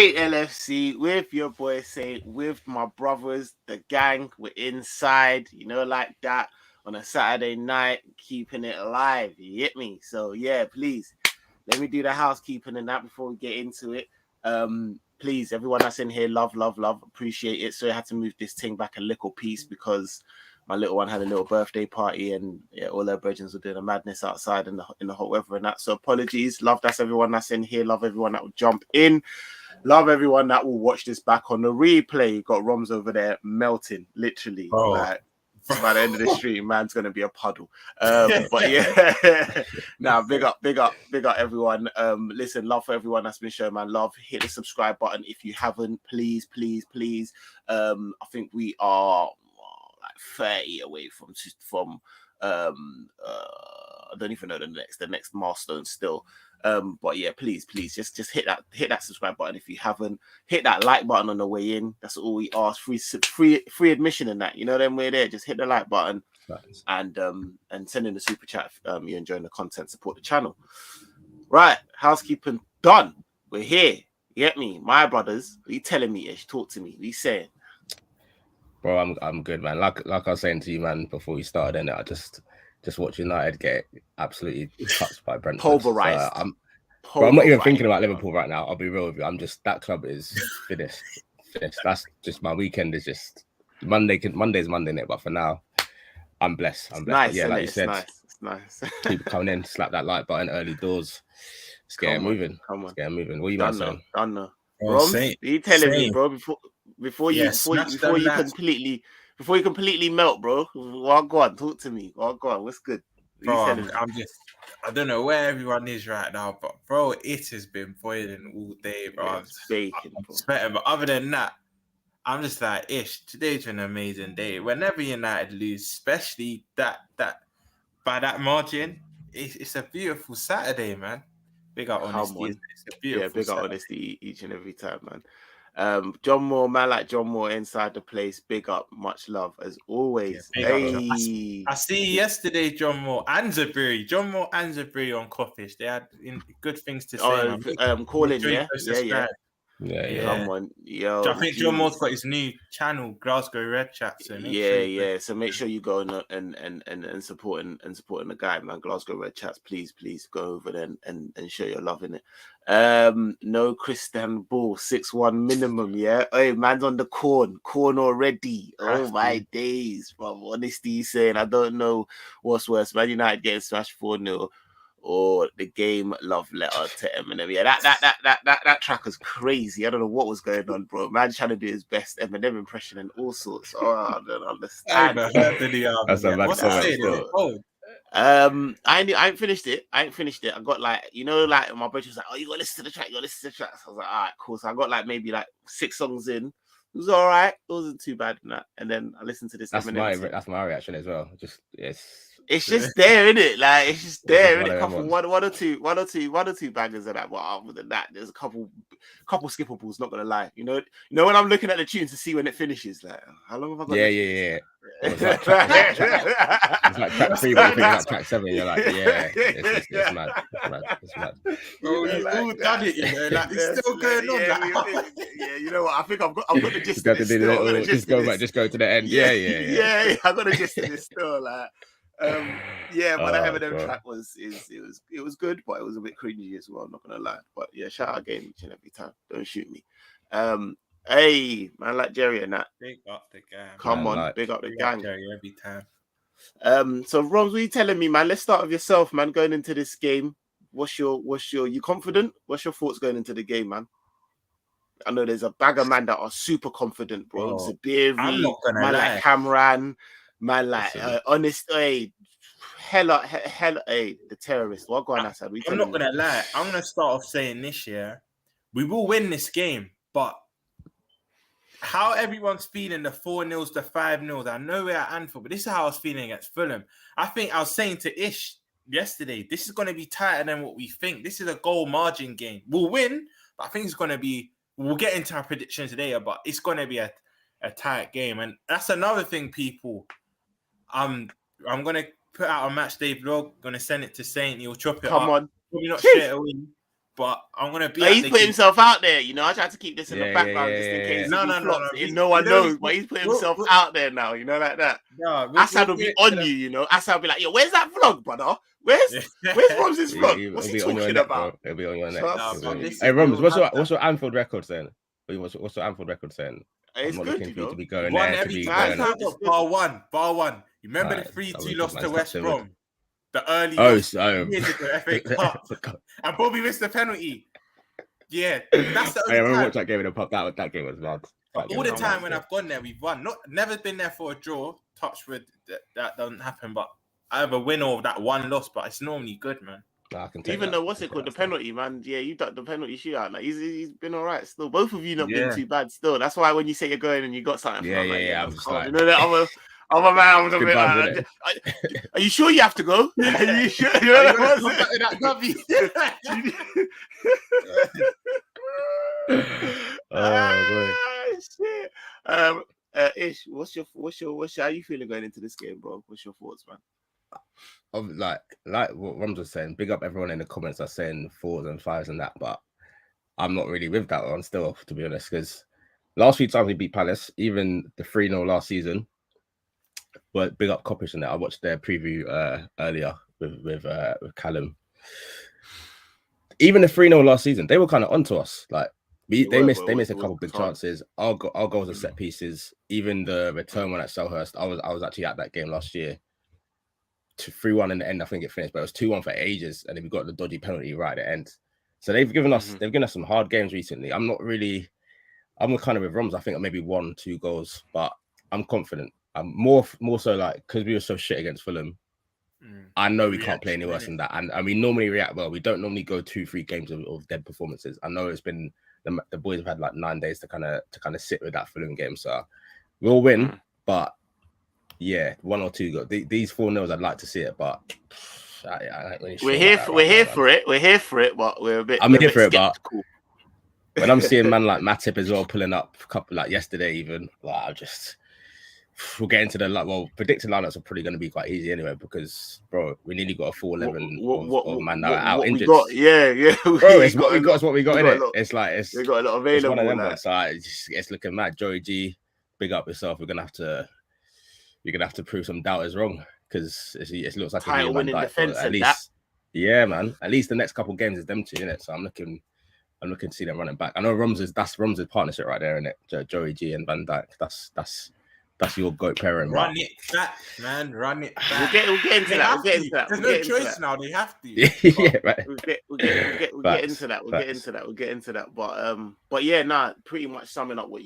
Saint LFC with your boy Saint, with my brothers, the gang. We're inside, like that on a Saturday night, keeping it alive. You get me? So yeah, please let me do the housekeeping and that before we get into it. Please, everyone that's in here, love, appreciate it. So I had to move this thing back a little piece because my little one had a little birthday party and all their brethren were doing a madness outside in the hot weather and that. So apologies. Love that's everyone that's in here. Love everyone that will jump in. Love everyone that will watch this back on the replay. You got Roms over there melting, literally. Like by the end of the stream, man's gonna be a puddle. But yeah, now big up everyone. Listen, love for everyone that's been showing, man. Love. Hit the subscribe button if you haven't, please. I think we are like 30 away from I don't even know the next milestone still. But yeah, please just hit that subscribe button if you haven't. Hit that like button on the way in. That's all we ask. Free admission in that. You know, then we're there. Just hit the like button and send in the super chat if you're enjoying the content. Support the channel. Right, housekeeping done. We're here. You get me, my brothers. What are you telling me, Ish? Talk to me. What are you saying? Bro, I'm good, man. Like I was saying to you, man, before we started, and I just watch United get absolutely touched by Brentford. Pulverized. I'm not even thinking about Liverpool right now. I'll be real with you. That club is finished. That's just my weekend is just Monday's Monday night, but for now, I'm blessed. Nice, but yeah, like you said, it's nice. Keep coming in, slap that like button early doors. Let's get moving. Let's get moving. What are you guys saying? Done. Rom, you telling me, bro, before you completely melt, bro. Well, go on, talk to me. Well, go on, what's good? Bro, I don't know where everyone is right now, but bro, it has been boiling all day, bro. Yeah, it's baking, bro. Sweating, but other than that, I'm just like, today's been an amazing day. Whenever United lose, especially that by that margin, it's a beautiful Saturday, man. Big up honesty. It's a beautiful big Saturday. up honesty each and every time, man. John Moore, man like John Moore inside the place. Big up, much love as always. I see yesterday John Moore and Zaburi on Coffish. They had good things to say. Calling, yeah. Come on, yo. I think John Moore's got his new channel, Glasgow Red Chat. So So make sure you go and supporting the guy, man. Glasgow Red Chats, please go over there and show your love in it. No Christian Ball 6-1 minimum, yeah. Hey, man's on the corn already. Oh my days, bro. Honesty saying I don't know what's worse, Man United getting smashed 4-0. Or the game love letter to Eminem. Yeah, that track was crazy. I don't know what was going on, bro. Man trying to do his best Eminem impression and all sorts. Oh, I don't understand. That's a bad comment. I ain't finished it. I got like my brother was like, oh, you gotta listen to the track. So I was like, all right, cool. So I got like maybe like 6 songs in. It was all right. It wasn't too bad in that. And then I listened to this. That's my reaction as well. It's just there, isn't it? Like it's just there, isn't it? One or two bangers of that. But other than that, there's a couple skippables. Not gonna lie, you know when I'm looking at the tune to see when it finishes. Like, how long have I got? Yeah. It's like track 3, but you think about track 7. You're like, it's mad. It's mad. Bro, you've all done it, you know. Like it's still going on. You know what? I think I've got the gist of this. Just go to the end. Yeah. I got the gist of this still. Like. But that Eminem track was good, but it was a bit cringy as well. I'm not gonna lie, but yeah, shout out game each and every time. Don't shoot me. Hey man, like Jerry and that. Big up the gang. Come on, big up the gang. Jerry every time. So Roms, what are you telling me, man? Let's start with yourself, man. Going into this game, what's your? You confident? What's your thoughts going into the game, man? I know there's a bag of man that are super confident, bro. Zabiri, man like Cameron. Man, like honest, hella, the terrorist. What going on? I'm not gonna lie. I'm gonna start off saying this year, we will win this game, but how everyone's feeling the 4-0s, the 5-0s. I know we're at Anfield, but this is how I was feeling against Fulham. I think I was saying to Ish yesterday, this is gonna be tighter than what we think. This is a goal margin game. We'll win, but I think it's gonna be. We'll get into our predictions today, but it's gonna be a tight game, and that's another thing, people. I'm gonna put out a match day vlog. Gonna send it to Saint. He'll chop it. Come on. Probably not straight away, but I'm gonna be. He's put himself out there, you know. I tried to keep this in the background just in yeah. case No, he no, flops. no. No one knows, but he's- he's put himself out there now, you know, like that. No, Assad will be on you, you know. Assad will be like, yo, where's that vlog, brother? Where's Rom's vlog? What's he talking about? It'll be on your neck. Absolutely. Hey, Roms, what's your Anfield record saying? What's your Anfield record saying? It's I'm not good, looking you for you know. to be going Won there. To every be time. going. Bar one. You remember Right, the 3-2 I mean, loss man, to stop West saying Brom? The early Oh, loss so years ago, FA Cup. And Bobby missed the penalty. Yeah, that's the I only remember time. watching that game in the pub. That game was mad. All the time when I've gone there, we've won. Never been there for a draw. Touch wood, that doesn't happen. But I have a win or that one loss, but it's normally good, man. Nah, I can take Even that. though what's it called, the penalty, man. Yeah, you ducked the penalty shootout. Like he's been all right still. Both of you not been too bad still. That's why when you say you're going and you got something, Yeah, I'm just like, you know that I'm a man. I'm a good bit vibes, like, are you sure you have to go? Are you sure? You know shit. Ish, what's how you feeling going into this game, bro? What's your thoughts, man? Like what Rom was saying, big up everyone in the comments are saying 4s and 5s and that, but I'm not really with that one still, to be honest, because last few times we beat Palace, even the 3-0 last season, but big up Coppish and that. I watched their preview earlier with Callum. Even the 3-0 last season, they were kind of onto us. Like they missed a couple big chances. Our goals are set pieces. Even the return one at Selhurst, I was actually at that game last year. 3-1 in the end, I think it finished, but it was 2-1 for ages, and then we got the dodgy penalty right at the end. So they've given us some hard games recently. I'm kind of with Roms. I think maybe 1-2 goals, but I'm confident. I'm more so like because we were so shit against Fulham. I know we can't play any worse than that, and we normally react well. We don't normally go 2-3 games of dead performances. I know it's been the boys have had like 9 days to kind of sit with that Fulham game, so we'll win, but. Yeah, 1 or 2 goals. These 4-0s, I'd like to see it, but I ain't really sure. We're here for it, but we're a bit. I'm here for it, skeptical. But when I'm seeing man like Matip as well pulling up a couple like yesterday, even like we'll get into the predicted lineups are probably going to be quite easy anyway because bro, we nearly got a full 11 of man that are out injured. Bro, it's what we got. It's what we got in it. It's like we got a lot available. It's one of them ones. So it's looking mad. Joey G, big up yourself. You're gonna have to prove some doubters wrong because it looks like title winning defense at least. Yeah, man. At least the next couple of games is them two, innit? So I'm looking to see them running back. I know that's Rom's partnership right there, innit? Joey G and Van Dijk. That's your goat pairing. Run it back, man. Run it back. We'll get into that. There's no choice now. They have to. Yeah, right. We'll get into that. We'll get into that. But yeah, nah. Pretty much summing up what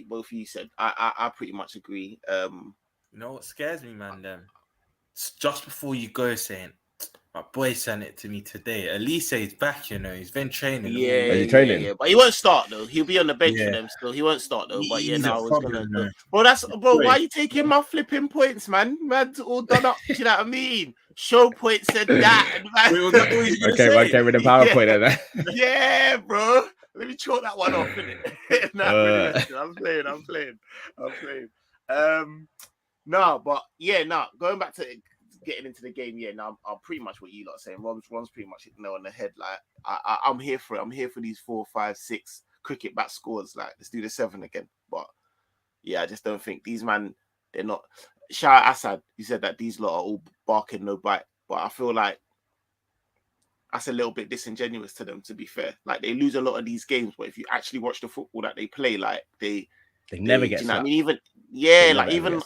both of you said. I pretty much agree. You know what scares me, man? Just before you go, saying my boy sent it to me today. Elise is back. You know, he's been training. Yeah, is he training? Yeah, but he won't start though. He'll be on the bench for them still. He won't start though. But yeah, no, I was gonna. Bro, why are you taking my flipping points, man? Man's all done up. Do you know what I mean? Show point said that. Man. Okay, with the PowerPoint there. Yeah, bro. Let me chalk that one off. I'm playing. No, but yeah, going back to getting into the game, I'm pretty much what you lot are saying. Ron's pretty much hitting on the head. Like I'm here for it. I'm here for these 4, 5, 6 cricket back scores. Like let's do the 7 again. But yeah, I just don't think these man. They're not. Shout out Assad. He said that these lot are all barking no bite. But I feel like that's a little bit disingenuous to them. To be fair, like they lose a lot of these games. But if you actually watch the football that they play, like they never get. You know what I mean?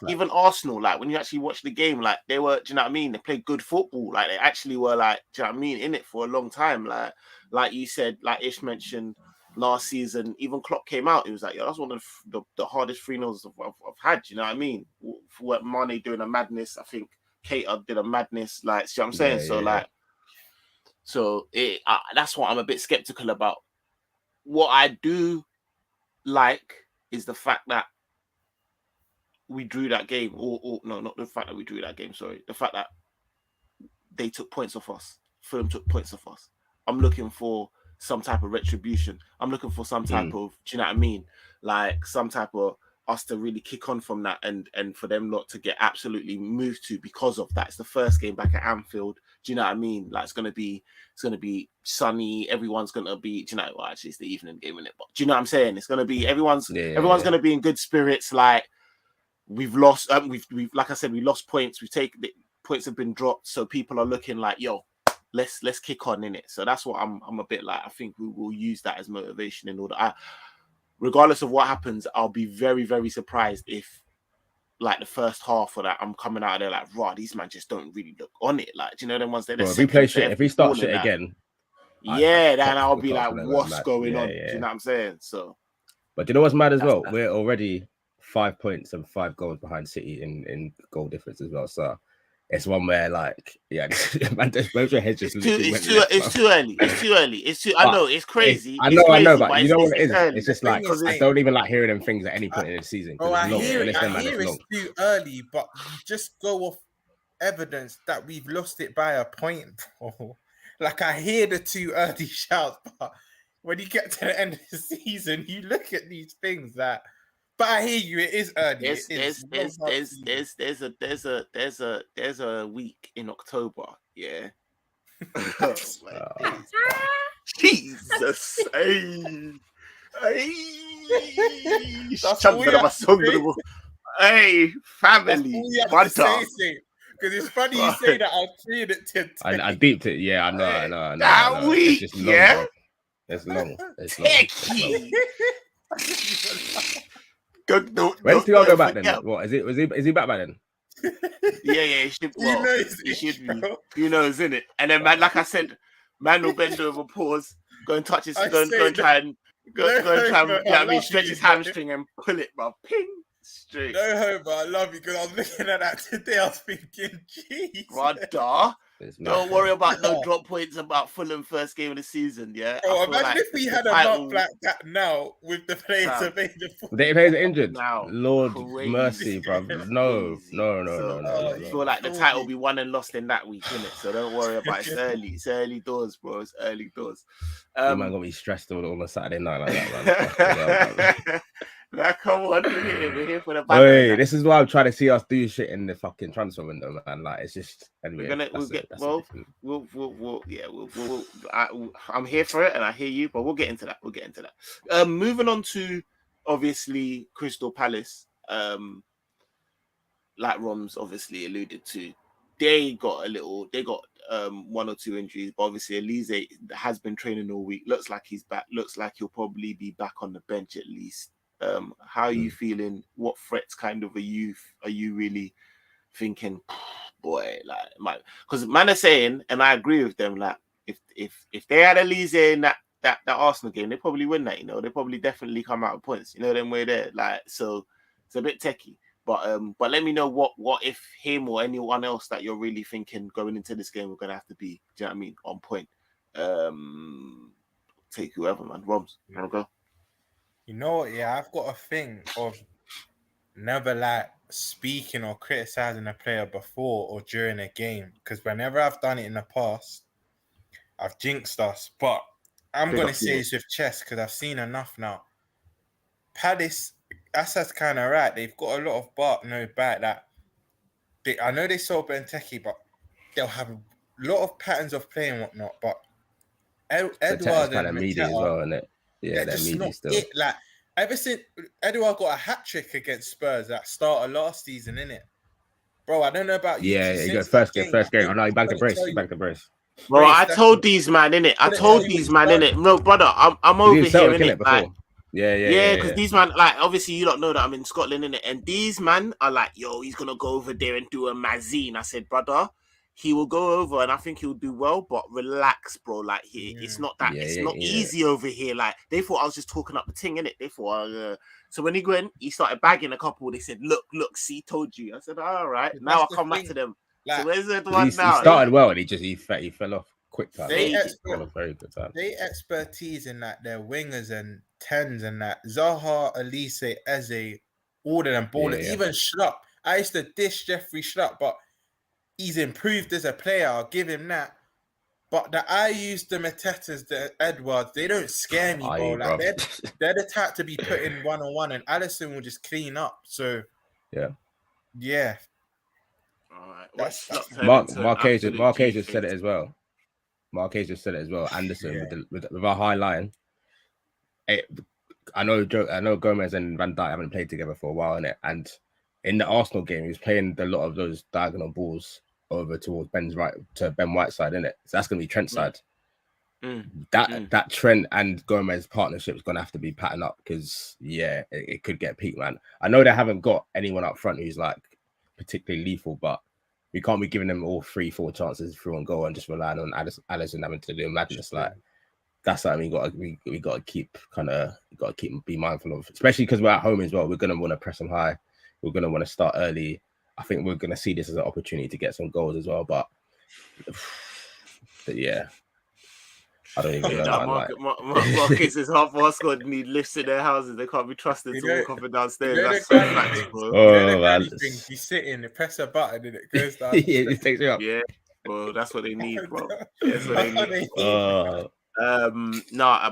Even Arsenal, like when you actually watch the game, like they were. Do you know what I mean? They played good football. Like they actually were, like, do you know what I mean, in it for a long time. Like you said, like Ish mentioned last season. Even Klopp came out. He was like, "Yo, that's one of the hardest 3-0s I've had." Do you know what I mean? For Mane doing a madness, I think Keita did a madness. Like, see what I'm saying? That's what I'm a bit skeptical about. What I do like is the fact that we drew that game, or no, not the fact that we drew that game. Sorry, the fact that they took points off us. Fulham took points off us. I'm looking for some type of retribution. I'm looking for some type of, do you know what I mean? Like some type of us to really kick on from that, and for them not to get absolutely moved to because of that. It's the first game back at Anfield. Do you know what I mean? Like it's gonna be sunny. Everyone's gonna be. Do you know? Well, actually, it's the evening game, isn't it? But do you know what I'm saying? It's gonna be everyone's gonna be in good spirits. Like we've lost. We've like I said, we lost points. We've taken points have been dropped, so people are looking like, yo, let's kick on in it. So that's what I'm a bit like. I think we will use that as motivation in order. Regardless of what happens, I'll be very, very surprised if, like, the first half of that, I'm coming out of there like, raw, these man just don't really look on it. Like, do you know them ones that if we play shit, if we start shit again, then I'll be like, what's going on? Yeah. Do you know what I'm saying? So, but do you know what's mad as well? We're already 5 points and 5 goals behind City in goal difference as well. So it's one where, like, man, both your heads just it's too early. I know it's crazy. I know, but you know what it is? It's just like I don't even like hearing them things at any point in the season. Oh, I hear it's too early, but you just go off evidence that we've lost it by a point, bro. Like I hear the too early shouts, but when you get to the end of the season, you look at these things that. But I hear you. It is early. There's a week in October. Yeah. Jesus. Hey, family. Because it's funny you say that. I'll treat it to. I deeped it. Yeah, I know. That week. It's just long, it's long. It's long. When's Thiago go back then? What is it? Is he back by then? Yeah, he should. Well, he should be. Who knows, innit? And then, man, like I said, man will bend over, pause, go and touch his, go and try and stretch his hamstring and pull it, bro. Ping, straight. No hope, but I love you because I was looking at that today. I was thinking, jeez, brother. Don't worry about no drop points about Fulham first game of the season, yeah? Bro, imagine if we had a month like that now with the players available. The players are injured. Now, Lord mercy, bro. No. I feel like the title will be won and lost in that week, innit? So don't worry about it. It's early doors, bro. It's early doors. Man gonna be stressed on a Saturday night like that, man. Now, come on, we're here for the battle. Hey, this is why I'm trying to see us do shit in the fucking transfer window, man. Like, it's just anyway. I'm here for it, and I hear you, but we'll get into that. Moving on to obviously Crystal Palace. Like Rom's obviously alluded to, they got 1 or 2 injuries, but obviously Elise has been training all week. Looks like he's back. Looks like he'll probably be back on the bench at least. How are you feeling? What threats kind of are you really thinking, boy, like, because man are saying, and I agree with them, like if they had Elise in that Arsenal game, they probably win that, you know, they probably definitely come out with points, you know, them way there, like, so it's a bit techie, but let me know what if him or anyone else that you're really thinking going into this game we're gonna have to be, do you know what I mean, on point. Take whoever, man. Roms, you wanna go? You know what? Yeah, I've got a thing of never like speaking or criticizing a player before or during a game, because whenever I've done it in the past, I've jinxed us. But I'm going to say this with chest because I've seen enough now. Palace, that's kind of right. They've got a lot of bark, no bite. That I know they sold Benteke, but they'll have a lot of patterns of play and whatnot. But Edouard kind of meaty as well, isn't it? Yeah, they're meaty still. Like, ever since Edouard got a hat-trick against Spurs at start of last season, innit? Bro, I don't know about you. Yeah, he got first game. I know he bagged the brace. Bro, I told these man, innit? No, brother, I'm over here, innit? Like, yeah, because these man, like, obviously you don't know that I'm in Scotland, innit? And these man are like, yo, he's gonna go over there and do a Mazine. I said, brother, he will go over and I think he'll do well, but relax, bro. Like, it's not that, it's not easy over here. Like, they thought I was just talking up the thing, innit? They thought, so when he went, he started bagging a couple. They said, look, see, told you. I said, all right. Now I come back to them. Like, so where's the one now? He started well and he fell off quick time. They very good time. They expertise in that, their wingers and tens and that. Zaha, Elise, Eze, all of them ballers. Even Schlupp. I used to dish Jeffrey Schlupp, but he's improved as a player. I'll give him that. But I use the Matetas, the Edwards, they don't scare me, bro. Like, they're the type to be put in one-on-one, and Alisson will just clean up. So, yeah. All right. That's Marquez just said it as well. Marquez just said it as well. Anderson with our high line. I know Gomez and Van Dijk haven't played together for a while, innit? And in the Arsenal game, he was playing a lot of those diagonal balls over towards Ben Whiteside, innit? So that's gonna be Trent's side. That Trent and Gomez partnership is gonna have to be patterned up because it could get peak, man. I know they haven't got anyone up front who's like particularly lethal, but we can't be giving them all 3-4 chances through and goal and just relying on Alisson having to do madness. Like that's something we got to keep be mindful of, especially because we're at home as well. We're gonna want to press them high. We're gonna want to start early. I think we're gonna see this as an opportunity to get some goals as well. But yeah, I don't even know. Marcus' half our squad need lifts in their houses. They can't be trusted to walk up and downstairs. That's so facts, bro. Man. You sit in, you press a button, and it goes down. It takes me up. Yeah, bro. That's what they need, bro. That's what they need.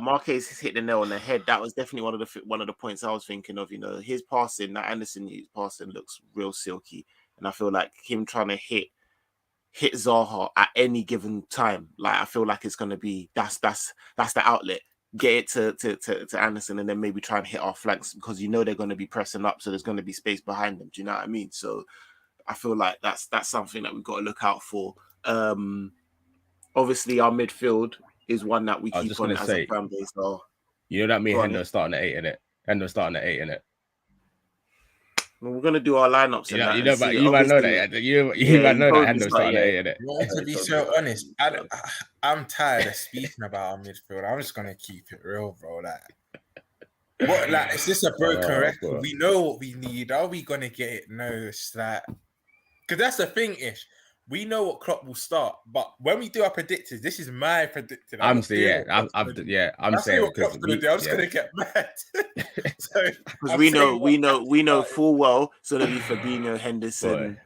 Marquez hit the nail on the head. That was definitely one of the points I was thinking of. You know, his passing, that Anderson passing looks real silky, and I feel like him trying to hit Zaha at any given time. Like I feel like it's gonna be that's the outlet. Get it to Anderson, and then maybe try and hit our flanks because you know they're going to be pressing up, so there's going to be space behind them. Do you know what I mean? So I feel like that's something that we've got to look out for. Obviously, our midfield is one that we keep on as a fan base. So you know that me and Hendo starting at 8 in it. Hendo starting at 8 in it. Well, we're gonna do our lineups. You might know that. You might know that Hendo starting at 8 in it. To be so honest, I'm tired of speaking about our midfield. I'm just gonna keep it real, bro. Is this a broken record? Bro. We know what we need. Are we gonna get it? No, it's like because that's the thing, Ish. We know what Klopp will start, but when we do our predictors, this is my predicted. I'm saying what Klopp's gonna do. I'm just gonna get mad. Because we know full well it's gonna be Fabinho, Henderson,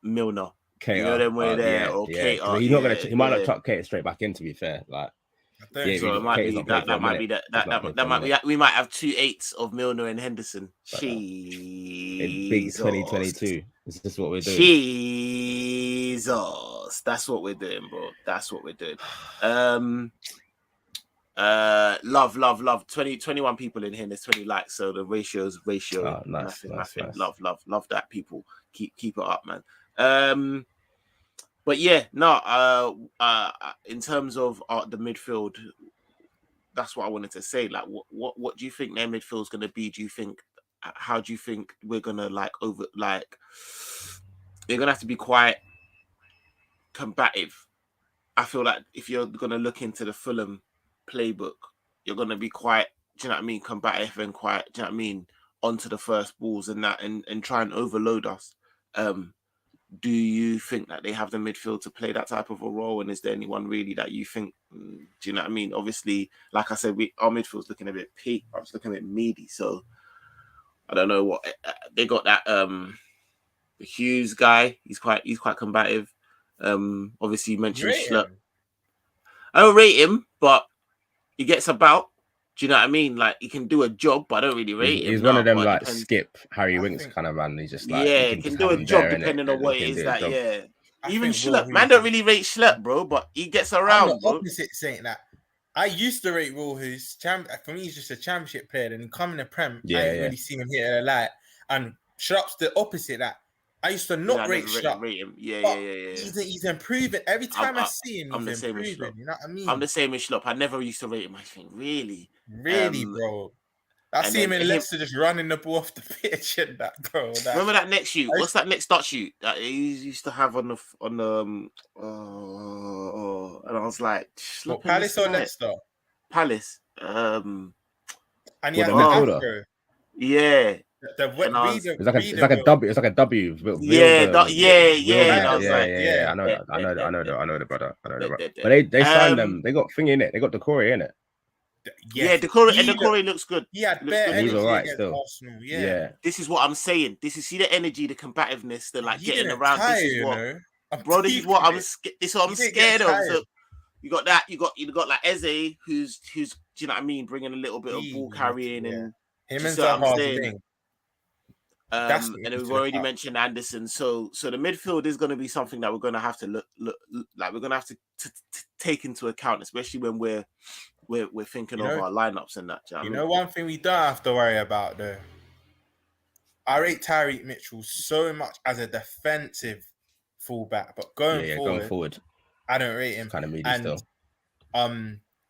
Milner. Keita, you know them way there or Keita. He's not gonna. He might not chuck Keita straight back in. To be fair, like. So it might be that might be we might have 2 8s of Milner and Henderson. Big 2022. Is this what we're doing? Jesus, that's what we're doing, bro. That's what we're doing. Love. 21 people in here. There's 20 likes, so the ratio. Oh, nice. Love that, people. Keep it up, man. But yeah, in terms of the midfield, that's what I wanted to say. Like, what do you think their midfield is going to be? How do you think we're going to they're going to have to be quite combative. I feel like if you're going to look into the Fulham playbook, you're going to be quite, do you know what I mean, combative and quite, do you know what I mean, onto the first balls and that and try and overload us. Do you think that they have the midfield to play that type of a role? And is there anyone really that you think, do you know what I mean? Obviously, like I said, our midfield's looking a bit peak. I was looking a bit meaty. So I don't know what they got that the Hughes guy. He's quite combative. Obviously you mentioned Schlupp. I don't rate him, but he gets about. Do you know what I mean? Like he can do a job, but I don't really rate him. He's one of them like skip Harry Winks kind of man. He's just like he can do a job depending on what it is. That even Schlupp, man, don't really rate Schlupp, bro, but he gets around. I'm the opposite saying that. I used to rate Will, who's for me he's just a championship player, and coming to Prem, I ain't really seen him hit a light. And Schlupp's the opposite. That I used to not rate Schlupp. Yeah. He's improving every time I see him. I'm the same with Schlupp. You know what I mean? I'm the same with Schlupp. I never used to rate him. I think really, bro. I see him in Leicester just running the ball off the pitch and that, bro. Remember that next shoot? What's that next dot shoot that he used to have on the and I was like, Palace or Leicester? Palace. And he had the afro. Yeah. It's like a W. It's like a W. Yeah. I know the brother. But they signed them. They got thing in it. They got Decore in it. Yeah, Decore looks good. Yeah, he's all right still. Arsenal, yeah. This is what I'm saying. See the energy, the combativeness, the like getting around. This is what I'm scared of. So you got that. You got like Eze, who's do you know what I mean, bringing a little bit of ball carrying and him and Zaha thing. That's And then we've already mentioned Anderson. So the midfield is going to be something that we're going to have to look like we're going to have to take into account, especially when we're thinking of our lineups and that. You know, one thing we don't have to worry about though. I rate Tyreek Mitchell so much as a defensive fullback, but going forward, I don't rate him. Kind of meaty still.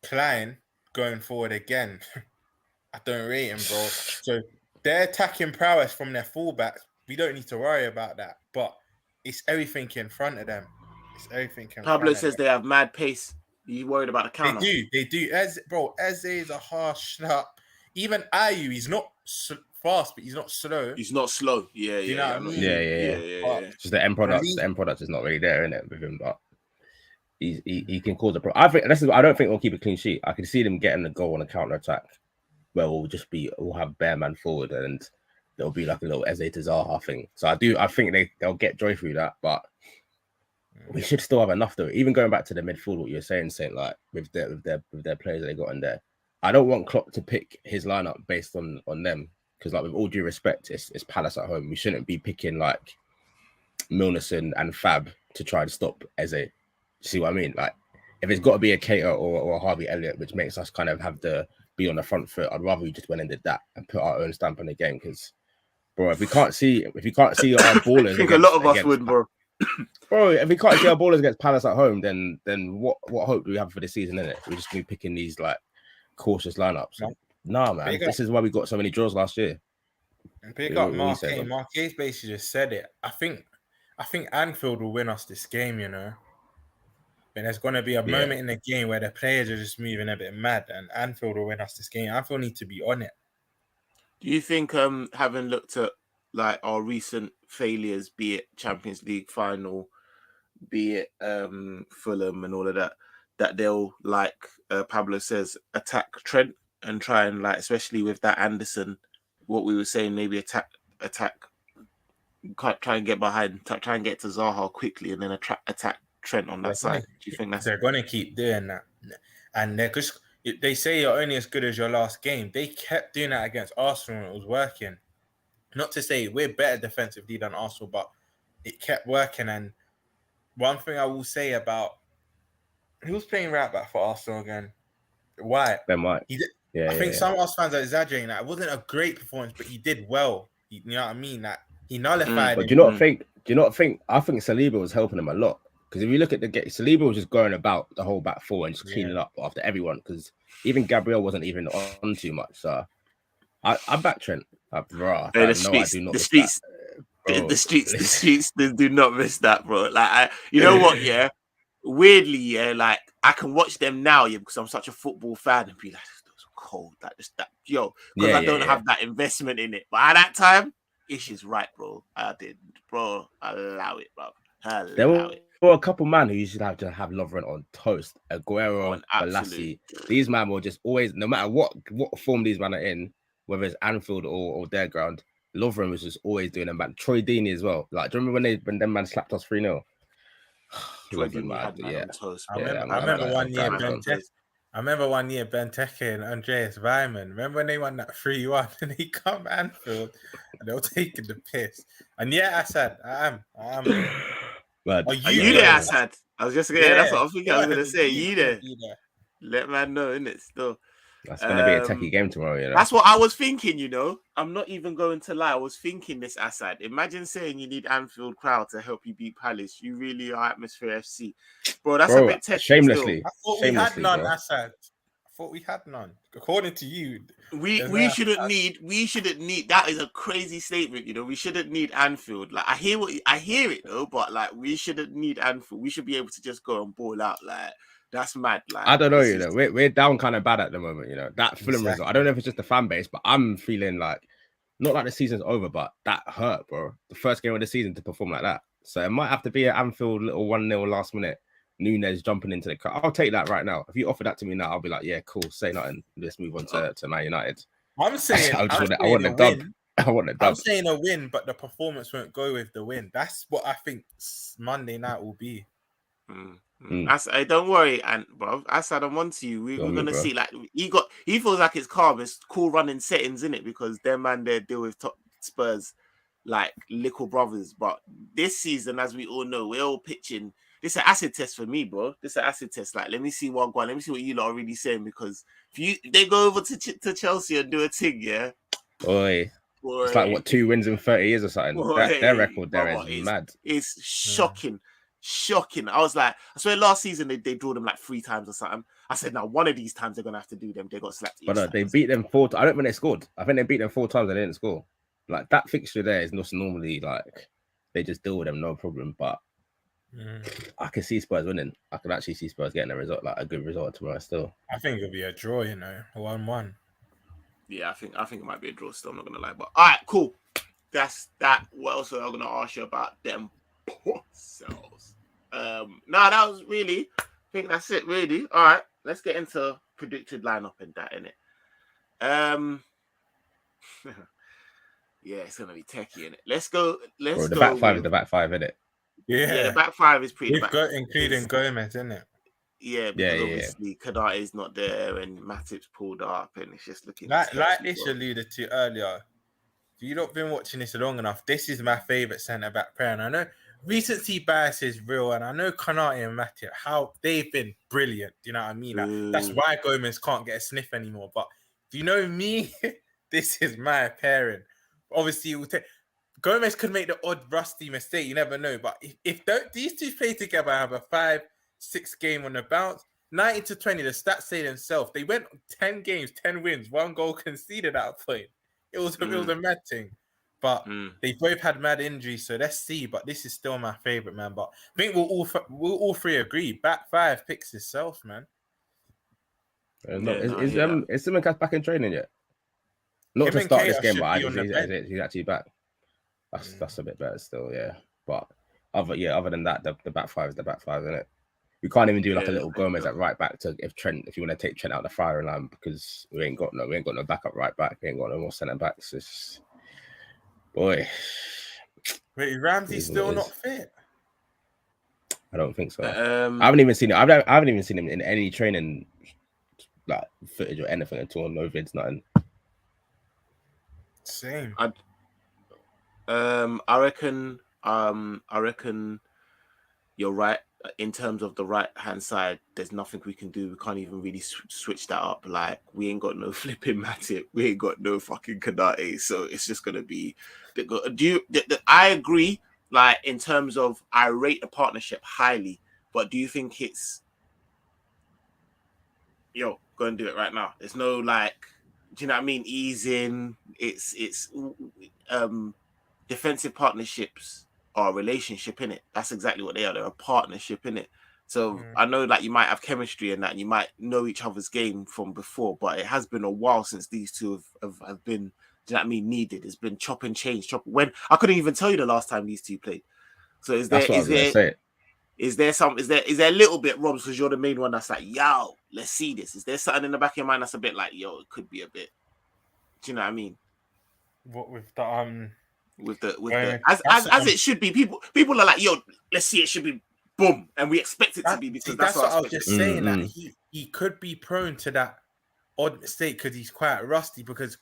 Klein going forward again, I don't rate him, bro. So their attacking prowess from their fullbacks, we don't need to worry about that. But it's everything in front of them. Pablo says they have mad pace. You worried about the counter? They do. Eze is a harsh nut. Even Ayew, he's not fast, but he's not slow. He's not slow. Yeah. You know what I mean? Yeah. Just the end product. The end product is not really there in it with him, but he can cause a problem. I don't think we'll keep a clean sheet. I can see them getting the goal on a counter attack, where we'll have bare man forward and there'll be like a little Eze to Zaha thing. So I think they'll get joy through that, but we should still have enough though. Even going back to the midfield, what you're saying, like with their players that they got in there, I don't want Klopp to pick his lineup based on them, because like with all due respect, it's Palace at home. We shouldn't be picking like Milner and Fab to try to stop Eze. See what I mean? Like if it's got to be a Keita or a Harvey Elliott, which makes us kind of have to be on the front foot, I'd rather we just went and did that and put our own stamp on the game. Because, bro, if you can't see our ballers, I think a lot of us would, bro. Bro, if we can't see our ballers against Palace at home, then what hope do we have for the season? In it, we're just be picking these like cautious lineups. Nah, man, this is why we got so many draws last year. And pick up Marquez. Marquez basically just said it. I think Anfield will win us this game. You know. And there's going to be a moment in the game where the players are just moving a bit mad, and Anfield will win us this game. Anfield need to be on it. Do you think, having looked at like our recent failures, be it Champions League final, be it Fulham and all of that, that they'll, like Pablo says, attack Trent and try and, like, especially with that Anderson, what we were saying, maybe attack, try and get behind, try and get to Zaha quickly, and then attack Trent on that side? Do you think they're going to keep doing that? And they're just, they say you're only as good as your last game. They kept doing that against Arsenal, and it was working. Not to say we're better defensively than Arsenal, but it kept working. And one thing I will say about who was playing right back for Arsenal again? White. Ben White. I think some of us fans are exaggerating that. It wasn't a great performance, but he did well. You know what I mean? That he nullified. But do you not think? I think Saliba was helping him a lot. Because if you look at the game, Saliba was just going about the whole back four and just cleaning up after everyone. Because even Gabriel wasn't even on too much. So I back Trent. Bro, the streets they do not miss that, bro. Like, you know what? Yeah, weirdly, yeah, like I can watch them now, because I'm such a football fan, and be like, "Those are cold." Like just that, because I don't have that investment in it. But at that time, Ish is right, bro. I did, bro. Allow it, bro. Allow it. For a couple man who you should have to have Lovren on toast, Aguero, Balassi, these man will just always, no matter what form these men are in, whether it's Anfield or their ground, Lovren was just always doing them. Man, Troy Deeney as well. Like, do you remember when them man slapped us 3-0? I remember one year Benteke and Andreas Weimann. Remember when they won that 3-1 and he come Anfield and they were taking the piss. And Assad, I am. But are you there, Assad? I was just that's what I was thinking. I was gonna say, you there? Let man know, innit? Still, that's gonna be a techie game tomorrow. You know, that's what I was thinking. You know, I'm not even going to lie. I was thinking this, Assad. Imagine saying you need Anfield crowd to help you beat Palace. You really are Atmosphere FC, bro. That's a bit techie. Shamelessly, I thought we had none, Assad. I thought we had none. According to you, we shouldn't need. That is a crazy statement, you know. We shouldn't need Anfield. Like I hear it though, but like we shouldn't need Anfield. We should be able to just go and ball out. Like that's mad. Like I don't know, you know, we're down kind of bad at the moment, you know. That Fulham result. I don't know if it's just the fan base, but I'm feeling like not like the season's over, but that hurt, bro. The first game of the season to perform like that, so it might have to be an Anfield little 1-0 last minute. Nunez jumping into the crowd. I'll take that right now. If you offer that to me now, I'll be like, yeah, cool. Say nothing. Let's move on to Man United. I'm saying I want the dub. I want the dub. I'm saying a win, but the performance won't go with the win. That's what I think Monday night will be. Don't worry, and bro, Assad, I'm on to you. We're gonna see. Like he feels like it's calm. It's cool running settings in it because their man there deal with top Spurs. like little brothers. But this season, as we all know, we're all pitching. This is an acid test for me, bro. This is an acid test. Like, let me see what let me see what you lot are really saying, because if they go over to Chelsea and do a thing, yeah. Boy. Boy, It's like what 2 wins in 30 years or something. Their record there brother, is mad. It's shocking. Shocking. I was like, I swear last season they drew them like 3 times or something. I said, now one of these times they're gonna have to do them. They got slapped. But they beat them 4 I don't think they scored. I think they beat them 4 times and they didn't score. Like that fixture there is not normally like they just deal with them, no problem. But I can see Spurs winning. I can actually see Spurs getting a result, like a good result tomorrow still. I think it'll be a draw, 1-1. Yeah, I think it might be a draw still, I'm not gonna lie. But all right, cool. That's that. What else am I gonna ask you about them poor cells? No, that was really, I think that's it, really. All right, let's get into predicted lineup and that, innit? Yeah, it's gonna be techie, innit? Let's go. The back five is the back five, innit? Yeah, the back five is pretty. We've got including Gomez, isn't it? Yeah, because obviously Kanate's not there and Matip's pulled up, and it's just looking like this alluded to earlier. If you've not been watching this long enough, this is my favourite centre back pair, and I know recency bias is real, and I know Kanate and Matip, how they've been brilliant. Do you know what I mean? Like, that's why Gomez can't get a sniff anymore. But do you know me? This is my pairing. Obviously, Gomez could make the odd rusty mistake. You never know. But if these two play together, have a 5-6 game on the bounce, 90-20, the stats say themselves. They went 10 games, 10 wins, 1 goal conceded at a point. It was a mad thing. But they both had mad injuries, so let's see. But this is still my favourite, man. But I think we'll all 3 agree. Back 5 picks itself, man. Is Simon back in training yet? Not to start this game, but he's actually back. That's a bit better still, yeah. But other than that, the back 5 is the back 5, isn't it? We can't even do like a little Gomez at right back if you want to take Trent out of the firing line, because we ain't got no backup right back. We ain't got no more centre backs. It's, boy. Wait, Ramsey's still not fit? I don't think so. I haven't even seen it. I haven't even seen him in any training, like footage or anything at all. No vids, nothing. Same. I reckon you're right. In terms of the right-hand side, there's nothing we can do. We can't even really switch that up. Like, we ain't got no flipping Matip. We ain't got no fucking Kanate. So it's just going to be... I agree, like, in terms of, I rate the partnership highly, but do you think it's... Yo, go and do it right now. There's no, like... Do you know what I mean? Ease in. It's defensive partnerships are a relationship, innit? That's exactly what they are. They're a partnership, innit? So I know like you might have chemistry and that, and you might know each other's game from before, but it has been a while since these two have been, do you know what I mean, needed. It's been chop and change. When I couldn't even tell you the last time these two played. So is there a little bit, Robs, because you're the main one that's like, yo, let's see this. Is there something in the back of your mind that's a bit like, yo, it could be a bit, do you know what I mean? What with the as it should be. People are like, yo, let's see, it should be boom, and we expect it to be, because that's what I was just saying. That he could be prone to that odd mistake because he's quite rusty. Because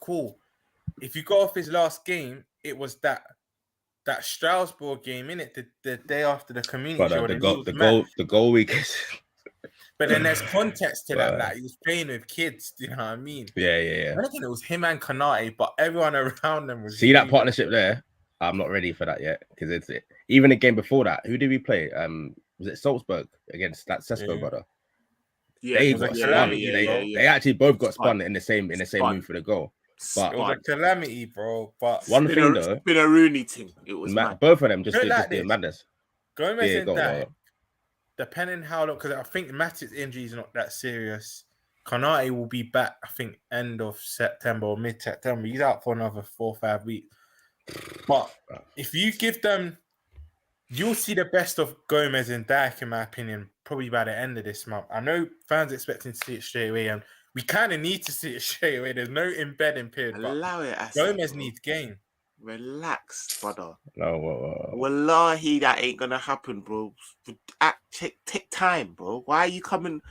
if you go off his last game, it was that Strasbourg game, innit? The day after the community show. The goal week. But then there's context to that. Like, he was playing with kids. Do you know what I mean? Yeah. I think it was him and Kanate, but everyone around them was. See that partnership there? I'm not ready for that yet, because it's even the game before that. Who did we play? Was it Salzburg against that Sesko brother? Yeah, they got spun. They actually both got spun in the same move for the goal. But it was a calamity, bro. But one thing though, it's been a Rooney thing. It was both of them just did madness. Gomez and that, depending how long, because I think Matip's injury is not that serious. Kanate will be back, I think, end of September or mid-September. He's out for another 4 or 5 weeks. But if you give them, you'll see the best of Gomez and Dijk, in my opinion, probably by the end of this month. I know fans expecting to see it straight away, and we kind of need to see it straight away. There's no embedding period. Allow it. Gomez needs game. Relax, brother. No, Wallahi, that ain't gonna happen, bro. Take time, bro. Why are you coming?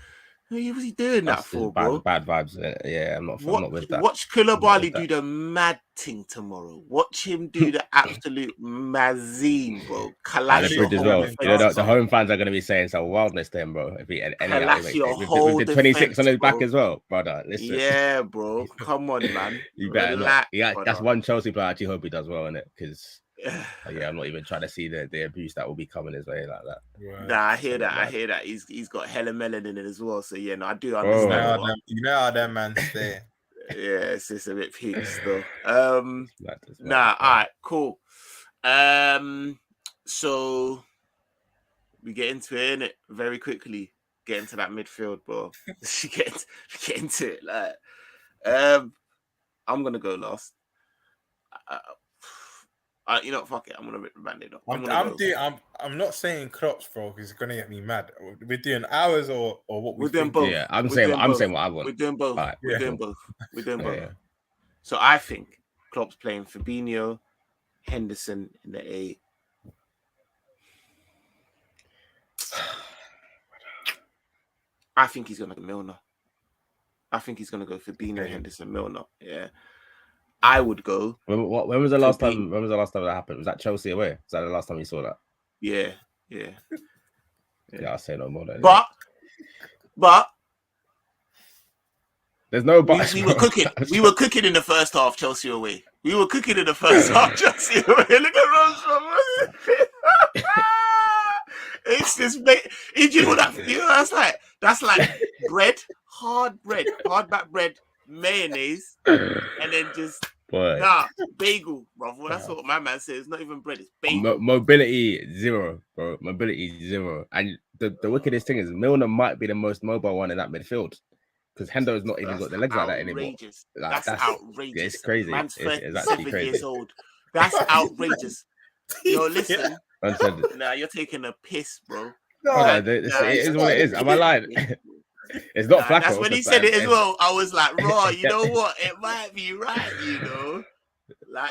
Who was he doing that That's for, just bad, bro? bad vibes. Yeah, I'm not with that. Watch I'm not with Koulibaly do that. the mad thing tomorrow. Watch him do the absolute mazine, bro. And Collapse the your bridge as whole well. defense. You know, the home fans are going to be saying some wildness to him, bro. If he any out Collapse your with whole the 26 defense, on his back bro. as well, brother. Listen, Yeah, bro. Come on, man. you better Relax, not. Yeah, that's brother. one Chelsea player. I actually hope he does well in it because yeah, I'm not even trying to see the abuse that will be coming his way like that. Right. Nah, I hear that. Mad. I hear that. He's got hella melon in it as well. So yeah, no, I do You understand. know how them man stay. Yeah, it's just a bit peak still. It's mad, Nah, all right, cool. So we get into it, innit? Very quickly. Get into that midfield, bro. get into it. Like, I'm gonna go last. You know, fuck it. I'm gonna rip the band-aid off. I'm not saying Klopp's, bro, because it's gonna get me mad. We're doing ours or what we're doing both. Yeah, I'm saying what I want. We're doing both. Right. We're doing both. We're doing both. Yeah. So I think Klopp's playing Fabinho, Henderson in the 8. I think he's gonna go Milner. I think he's gonna go Fabinho, Henderson, Milner. Yeah. I would go. When was the last time? When was the last time that happened? Was that Chelsea away? Was that the last time you saw that? Yeah. Yeah, I'll say no more. Then, but there's no but. We were cooking. We were cooking in the first half, Chelsea away. We were cooking in the first half, Chelsea away. Look at Rose. It's just, you know that? You know that's like bread, hard back bread, mayonnaise, and then just bagel, bro. Well, that's what my man says. It's not even bread, it's bagel. Mobility zero, bro. Mobility zero. And the wickedest thing is Milner might be the most mobile one in that midfield because Hendo's not even got the legs like that anymore. Like, that's outrageous. It's crazy. Man's it's actually crazy. Years old. That's outrageous. Yo, listen. Nah, you're taking a piss, bro. It is what it is. Am I lying? It's not Flacco. That's when he said it as well. I was like, raw, you know what? It might be right, you know. Like,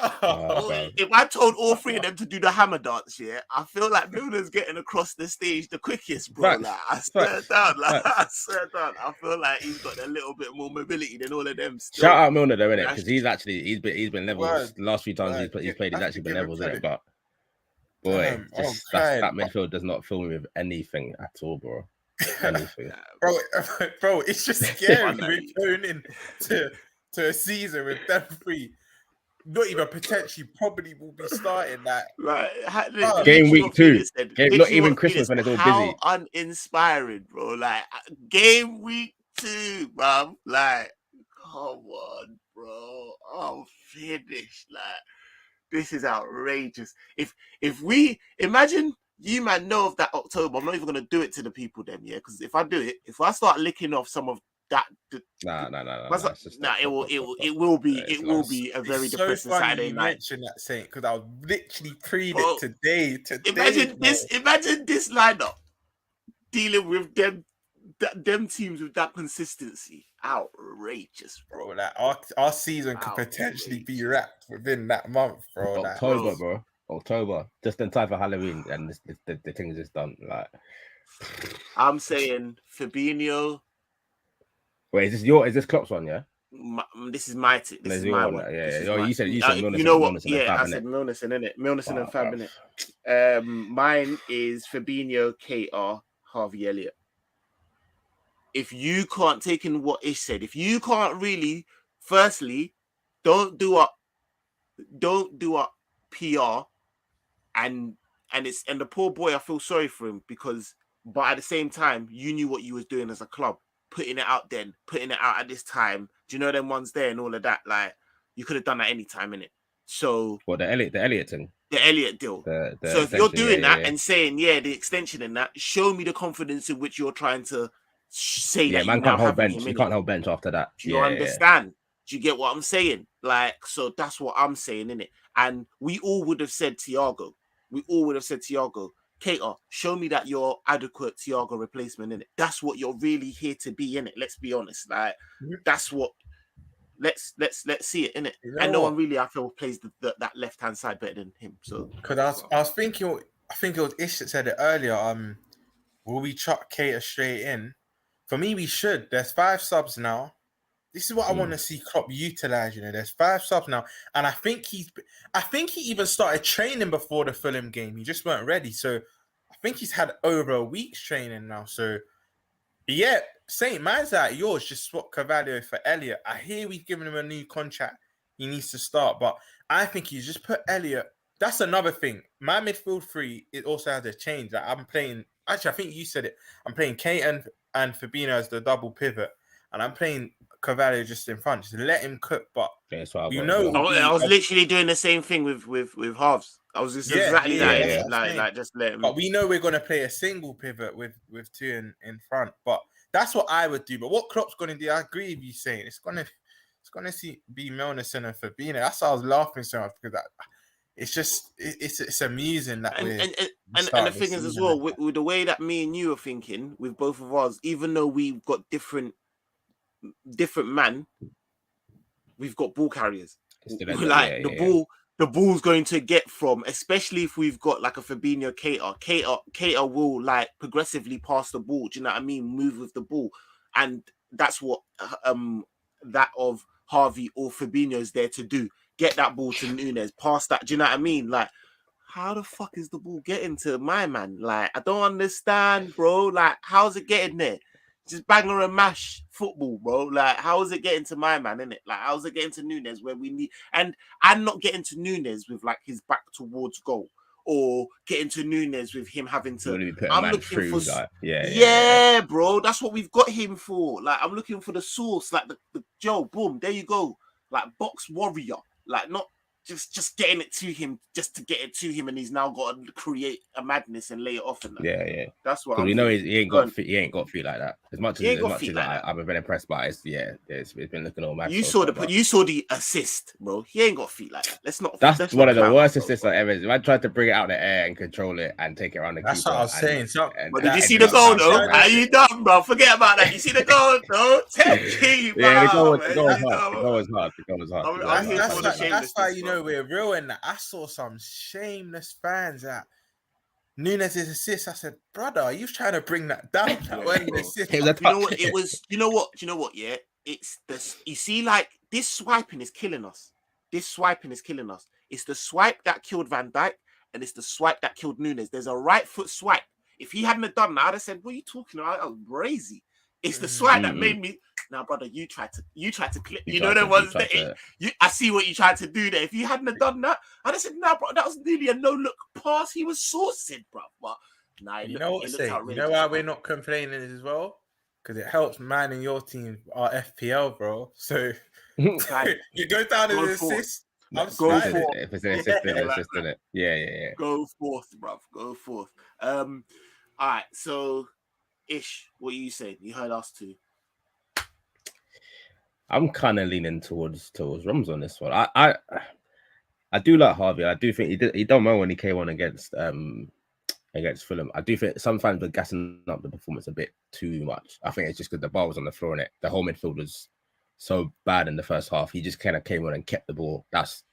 if I told all three of them to do the hammer dance, yeah, I feel like Milner's getting across the stage the quickest, bro. Like, I swear down. I feel like he's got a little bit more mobility than all of them. Still. Shout out Milner though, innit? Because he's been levels. The last few times he's played, he's actually been levels, innit? But boy, that midfield does not fill me with anything at all, bro. Anything. bro, it's just scary. We're going into a season with them three. Not even potentially, probably will be starting that. Game week 2. Not even Christmas when it's all busy. How uninspiring, bro. Like, game week 2, bro. Like, come on, bro. I'm finished. Like, this is outrageous. If we imagine you might know of that October, I'm not even going to do it to the people then, yeah? Because if I do it, if I start licking off some of that, it will be a very depressing Saturday night. Mention that, saying because I was literally pre it today. Imagine this lineup dealing with them teams with that consistency. Outrageous, bro. Like our season could potentially be wrapped within that month, bro. October, just in time for Halloween, and the thing is just done. Like, I'm saying Fabinho. Wait, is this Klopp's one? Yeah. This is my this is my one. Yeah. You said you know what? Yeah, I said Milner, innit? Milner and Fab, innit? Mine is Fabinho, KR, Harvey Elliott. If you can't take in what Ish said, if you can't really, firstly, don't do up PR, and the poor boy, I feel sorry for him but at the same time, you knew what you was doing as a club, putting it out at this time. Do you know them ones there and all of that? Like, you could have done that any time, innit? So the Elliott thing, the Elliott deal. So if you're doing that and saying the extension in that, show me the confidence in which you're trying to say that. Man can't hold bench. You can't hold bench after that. Do you understand? Do you get what I'm saying? Like, so that's what I'm saying, innit? And we all would have said Thiago. Cater, show me that you're adequate Thiago replacement, innit? That's what you're really here to be, innit? Let's be honest. Like, that's what. Let's see it, innit? You know, and no one really, I feel, plays that left hand side better than him. So, because I was thinking, I think it was Ish that said it earlier. Will we chuck Cater straight in? For me, we should. There's 5 subs now. This is what I want to see Klopp utilize. There's 5 subs now, and I think he even started training before the Fulham game. He just weren't ready, so I think he's had over a week's training now. So yeah, Saint, man's out yours. Just swap Carvalho for Elliot. I hear we've given him a new contract. He needs to start, but I think he's just put Elliot. That's another thing. My midfield 3, it also has a change. Like I'm playing. Actually, I think you said it. I'm playing Kate and Fabinho as the double pivot, and I'm playing Carvalho just in front. Just let him cook. But you know, I was literally doing the same thing with halves. I was just exactly that. Like just let him. But we know we're gonna play a single pivot with 2 in front. But that's what I would do. But what Klopp's gonna do, I agree with you saying it's gonna be Milner and Fabinho. That's why I was laughing so much because it's amusing that and the thing is as well with the way that me and you are thinking with both of us, even though we've got different man, we've got ball carriers. Like the ball's going to get from, especially if we've got like a Fabinho Keita will like progressively pass the ball. Do you know what I mean? Move with the ball, and that's what that of Harvey or Fabinho is there to do. Get that ball to Nunez, pass that. Do you know what I mean? Like, how the fuck is the ball getting to my man? Like, I don't understand, bro. Like, how's it getting there? Just banger and mash football, bro. Like, how is it getting to my man, innit? Like, how's it getting to Nunez where we need... And I'm not getting to Nunez with, like, his back towards goal. Or getting to Nunez with him having to... I'm looking for... Like, yeah, bro. That's what we've got him for. Like, I'm looking for the source. Like, the Joe, boom, there you go. Like, box warrior. Like, not just getting it to him just to get it to him, and he's now got to create a madness and lay it off. And that. Yeah. That's what we know he ain't got feet like that. As much as I've been impressed by it, it's been looking all mad. You saw the assist, bro. He ain't got feet like that. That's one of the worst assists I've ever. If I tried to bring it out the air and control it and take it around the keeper. That's what I was saying. But did you see the goal though? Are you done, bro? Forget about that. You see the goal though? The goal was hard. That's why you know we're real in that. I saw some shameless fans at Nunez's assist. I said, brother, are you trying to bring that down? You know what? Yeah, it's this. You see, like this swiping is killing us. It's the swipe that killed Van Dijk, and it's the swipe that killed Nunez. There's a right foot swipe. If he hadn't have done that, I'd have said, "What are you talking about? I was crazy." It's the swipe that made me. Now, brother, you tried to clip. You know the ones that I see what you tried to do there. If you hadn't have done that, I'd have said, "Nah, bro, that was nearly a no-look pass. He was sourcing, bro." But nah, you know what? You know why we're not complaining as well? Because it helps man in your team, our FPL, bro. So you go down as an assist. If it's an assist, in it. Yeah. Go forth, bro. Go forth. All right. So, Ish, what are you saying? You heard us too. I'm kind of leaning towards Rums on this one. I do like Harvey. I do think he done well when he came on against Fulham. I do think sometimes we're gassing up the performance a bit too much. I think it's just because the ball was on the floor and the whole midfield was so bad in the first half. He just kind of came on and kept the ball. That's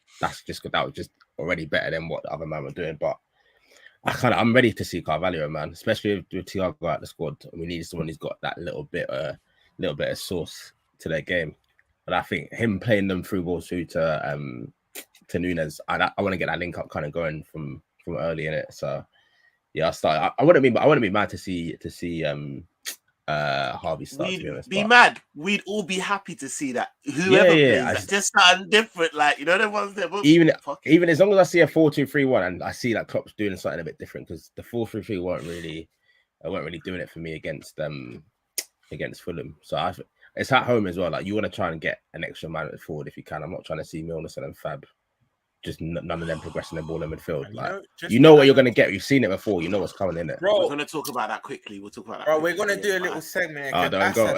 just good. That was just already better than what the other man were doing. But I'm ready to see Carvalho, man, especially with Thiago out the squad. We need someone who's got that little bit of sauce to their game. But I think him playing them through balls through to Nunez, I want to get that link up kind of going from early in it. So yeah, I wouldn't be mad to see Harvey start. To be honest, mad. We'd all be happy to see that. Whoever plays, just something different. Like the ones that even as long as I see a 4-2-3-1 and I see that Klopp's doing something a bit different, because the 4-3-3 weren't really doing it for me against Fulham. So it's at home as well. Like, you want to try and get an extra man forward if you can. I'm not trying to see Milner and Fab. Just none of them progressing the ball in midfield. Like, you know what you're going to get. You've seen it before. You know what's coming in it. Bro, we're going to talk about that quickly. We'll talk about that. Bro, we're going to do a little segment. Oh, don't go.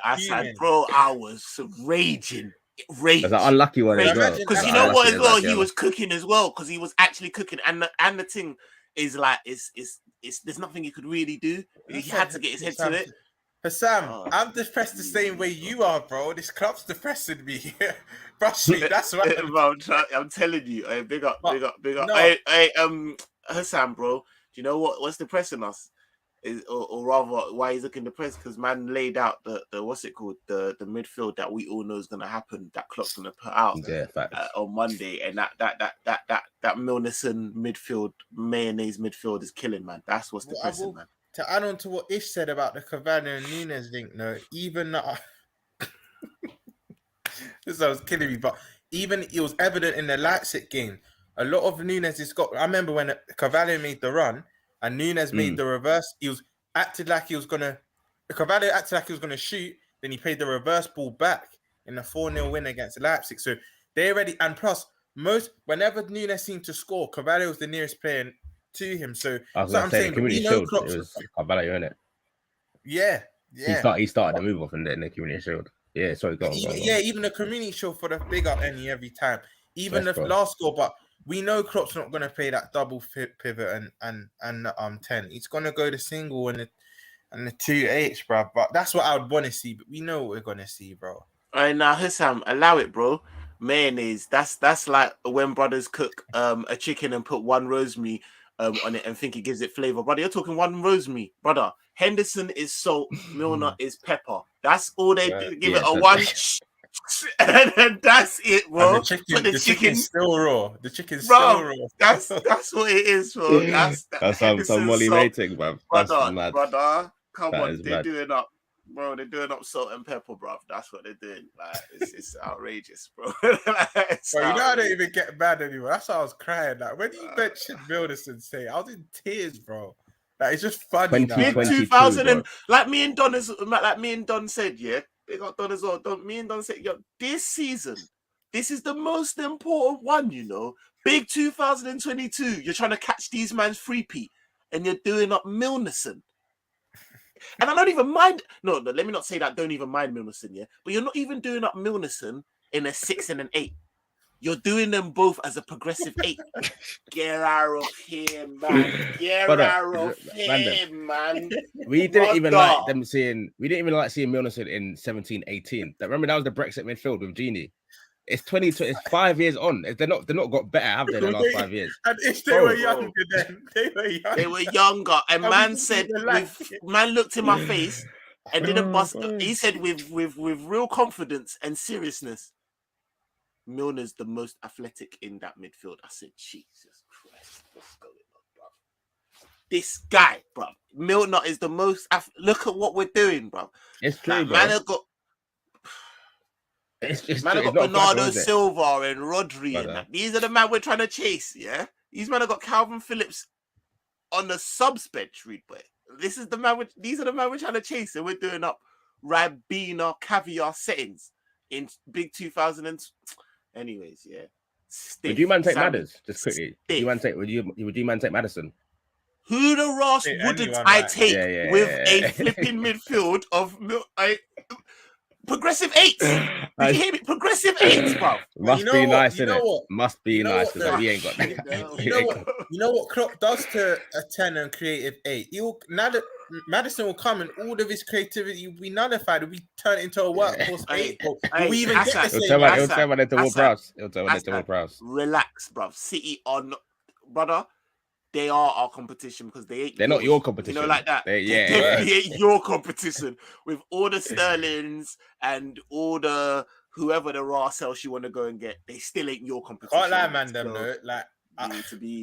I said, bro, I was raging. It's an unlucky one as well. Because you know what as well? He was cooking as well. Because he was actually cooking. And the thing is, like, it's there's nothing he could really do. He had to get his head to it. Sam, I'm depressed the same way you are, bro. This club's depressing me. Brush me, that's right. I'm telling you. Hey, big up. No. Hey, Hassan, bro. Do you know what's depressing us? or rather, why he's looking depressed? Because man laid out the what's it called, the midfield that we all know is gonna happen. That Klopp's gonna put out facts. on Monday, and that Milnerson midfield, mayonnaise midfield is killing, man. That's what's depressing, man. To add on to what Ish said about the Carvalho and Nunez link, no, even this was killing me, but even it was evident in the Leipzig game. A lot of Nunez has got. I remember when Carvalho made the run and Nunez made the reverse. He was acted like he was gonna. Carvalho acted like he was gonna shoot. Then he played the reverse ball back in the 4-0 win against Leipzig. So they already, and plus whenever Nunez seemed to score, Carvalho was the nearest player to him. So I'm saying, Community Shield, it was Carvalho in it. Yeah. He started the move off in the Community Shield. Yeah, sorry, go on. Even the Community Shield for the big up any every time. Even the last goal, but we know Klopp's not going to play that double pivot and 10. He's going to go the single and the 2H, bro. But that's what I would want to see. But we know what we're going to see, bro. All right, now Hussam, allow it, bro. Mayonnaise. That's like when brothers cook a chicken and put one rosemary on it and think it gives it flavor, brother. You're talking one rosemary, brother. Henderson is salt, Milner is pepper. That's all they do. Give it a one. And that's it, bro. And the chicken's still raw. The chicken's still raw. That's what it is, bro. That's some Molly mating, bro. Brother. Come on, they're doing up, bro. They're doing up salt and pepper, bro. That's what they're doing. Like it's outrageous, bro. Bro, I don't even get mad anymore. That's why I was crying. Like when you mentioned Milnerson, I was in tears, bro. Like it's just funny. Mid 2000 and like me and Don said, yeah. They got Don as well. Me and Don said, yo, this season, this is the most important one, you know. Big 2022. You're trying to catch these man's free-peat and you're doing up Milnerson. And I don't even mind. No, let me not say that. Don't even mind Milnerson, yeah. But you're not even doing up Milnerson in a 6 and an 8. You're doing them both as a progressive 8. Get out of here, man. Get out of here, man. We didn't even like seeing Milnerson in 17-18. Remember that was the Brexit midfield with Genie. It's 5 years on. They're not got better, have they, in the last 5 years? And if they were younger then, they were younger. And man said, man looked in my face and didn't bust. He said with real confidence and seriousness, Milner's the most athletic in that midfield. I said, Jesus Christ, what's going on, bro? This guy, bro. Milner is the most. Look at what we're doing, bro. It's true, bro. Man have got Bernardo Silva and Rodri, and that. These are the man we're trying to chase. Yeah, these men have got Calvin Phillips on the subs bench, read boy. These are the man we're trying to chase, and we're doing up Ribena caviar settings in big 2000. Anyways, yeah. Stiff. Would you man take Madders? Just quickly. Would you man take Maddison? Who the Ross wouldn't I take with a flipping midfield of progressive 8s? Did you hear me? Progressive 8s, bro. Must be nice, innit? Must be nice. We ain't got that. You know what Klopp does to a 10 and creative 8? Now that Maddison will come and all of his creativity will be nullified. Will be turned into a workhorse 8. We even get the same. He'll tell me Prowse. Relax, bro. City on, brother. They are our competition because they're not your competition. You know, like that. They ain't your competition with all the Sterlings and all the whoever the raw else you want to go and get. They still ain't your competition. Can't lie, man. Them though. Like I'm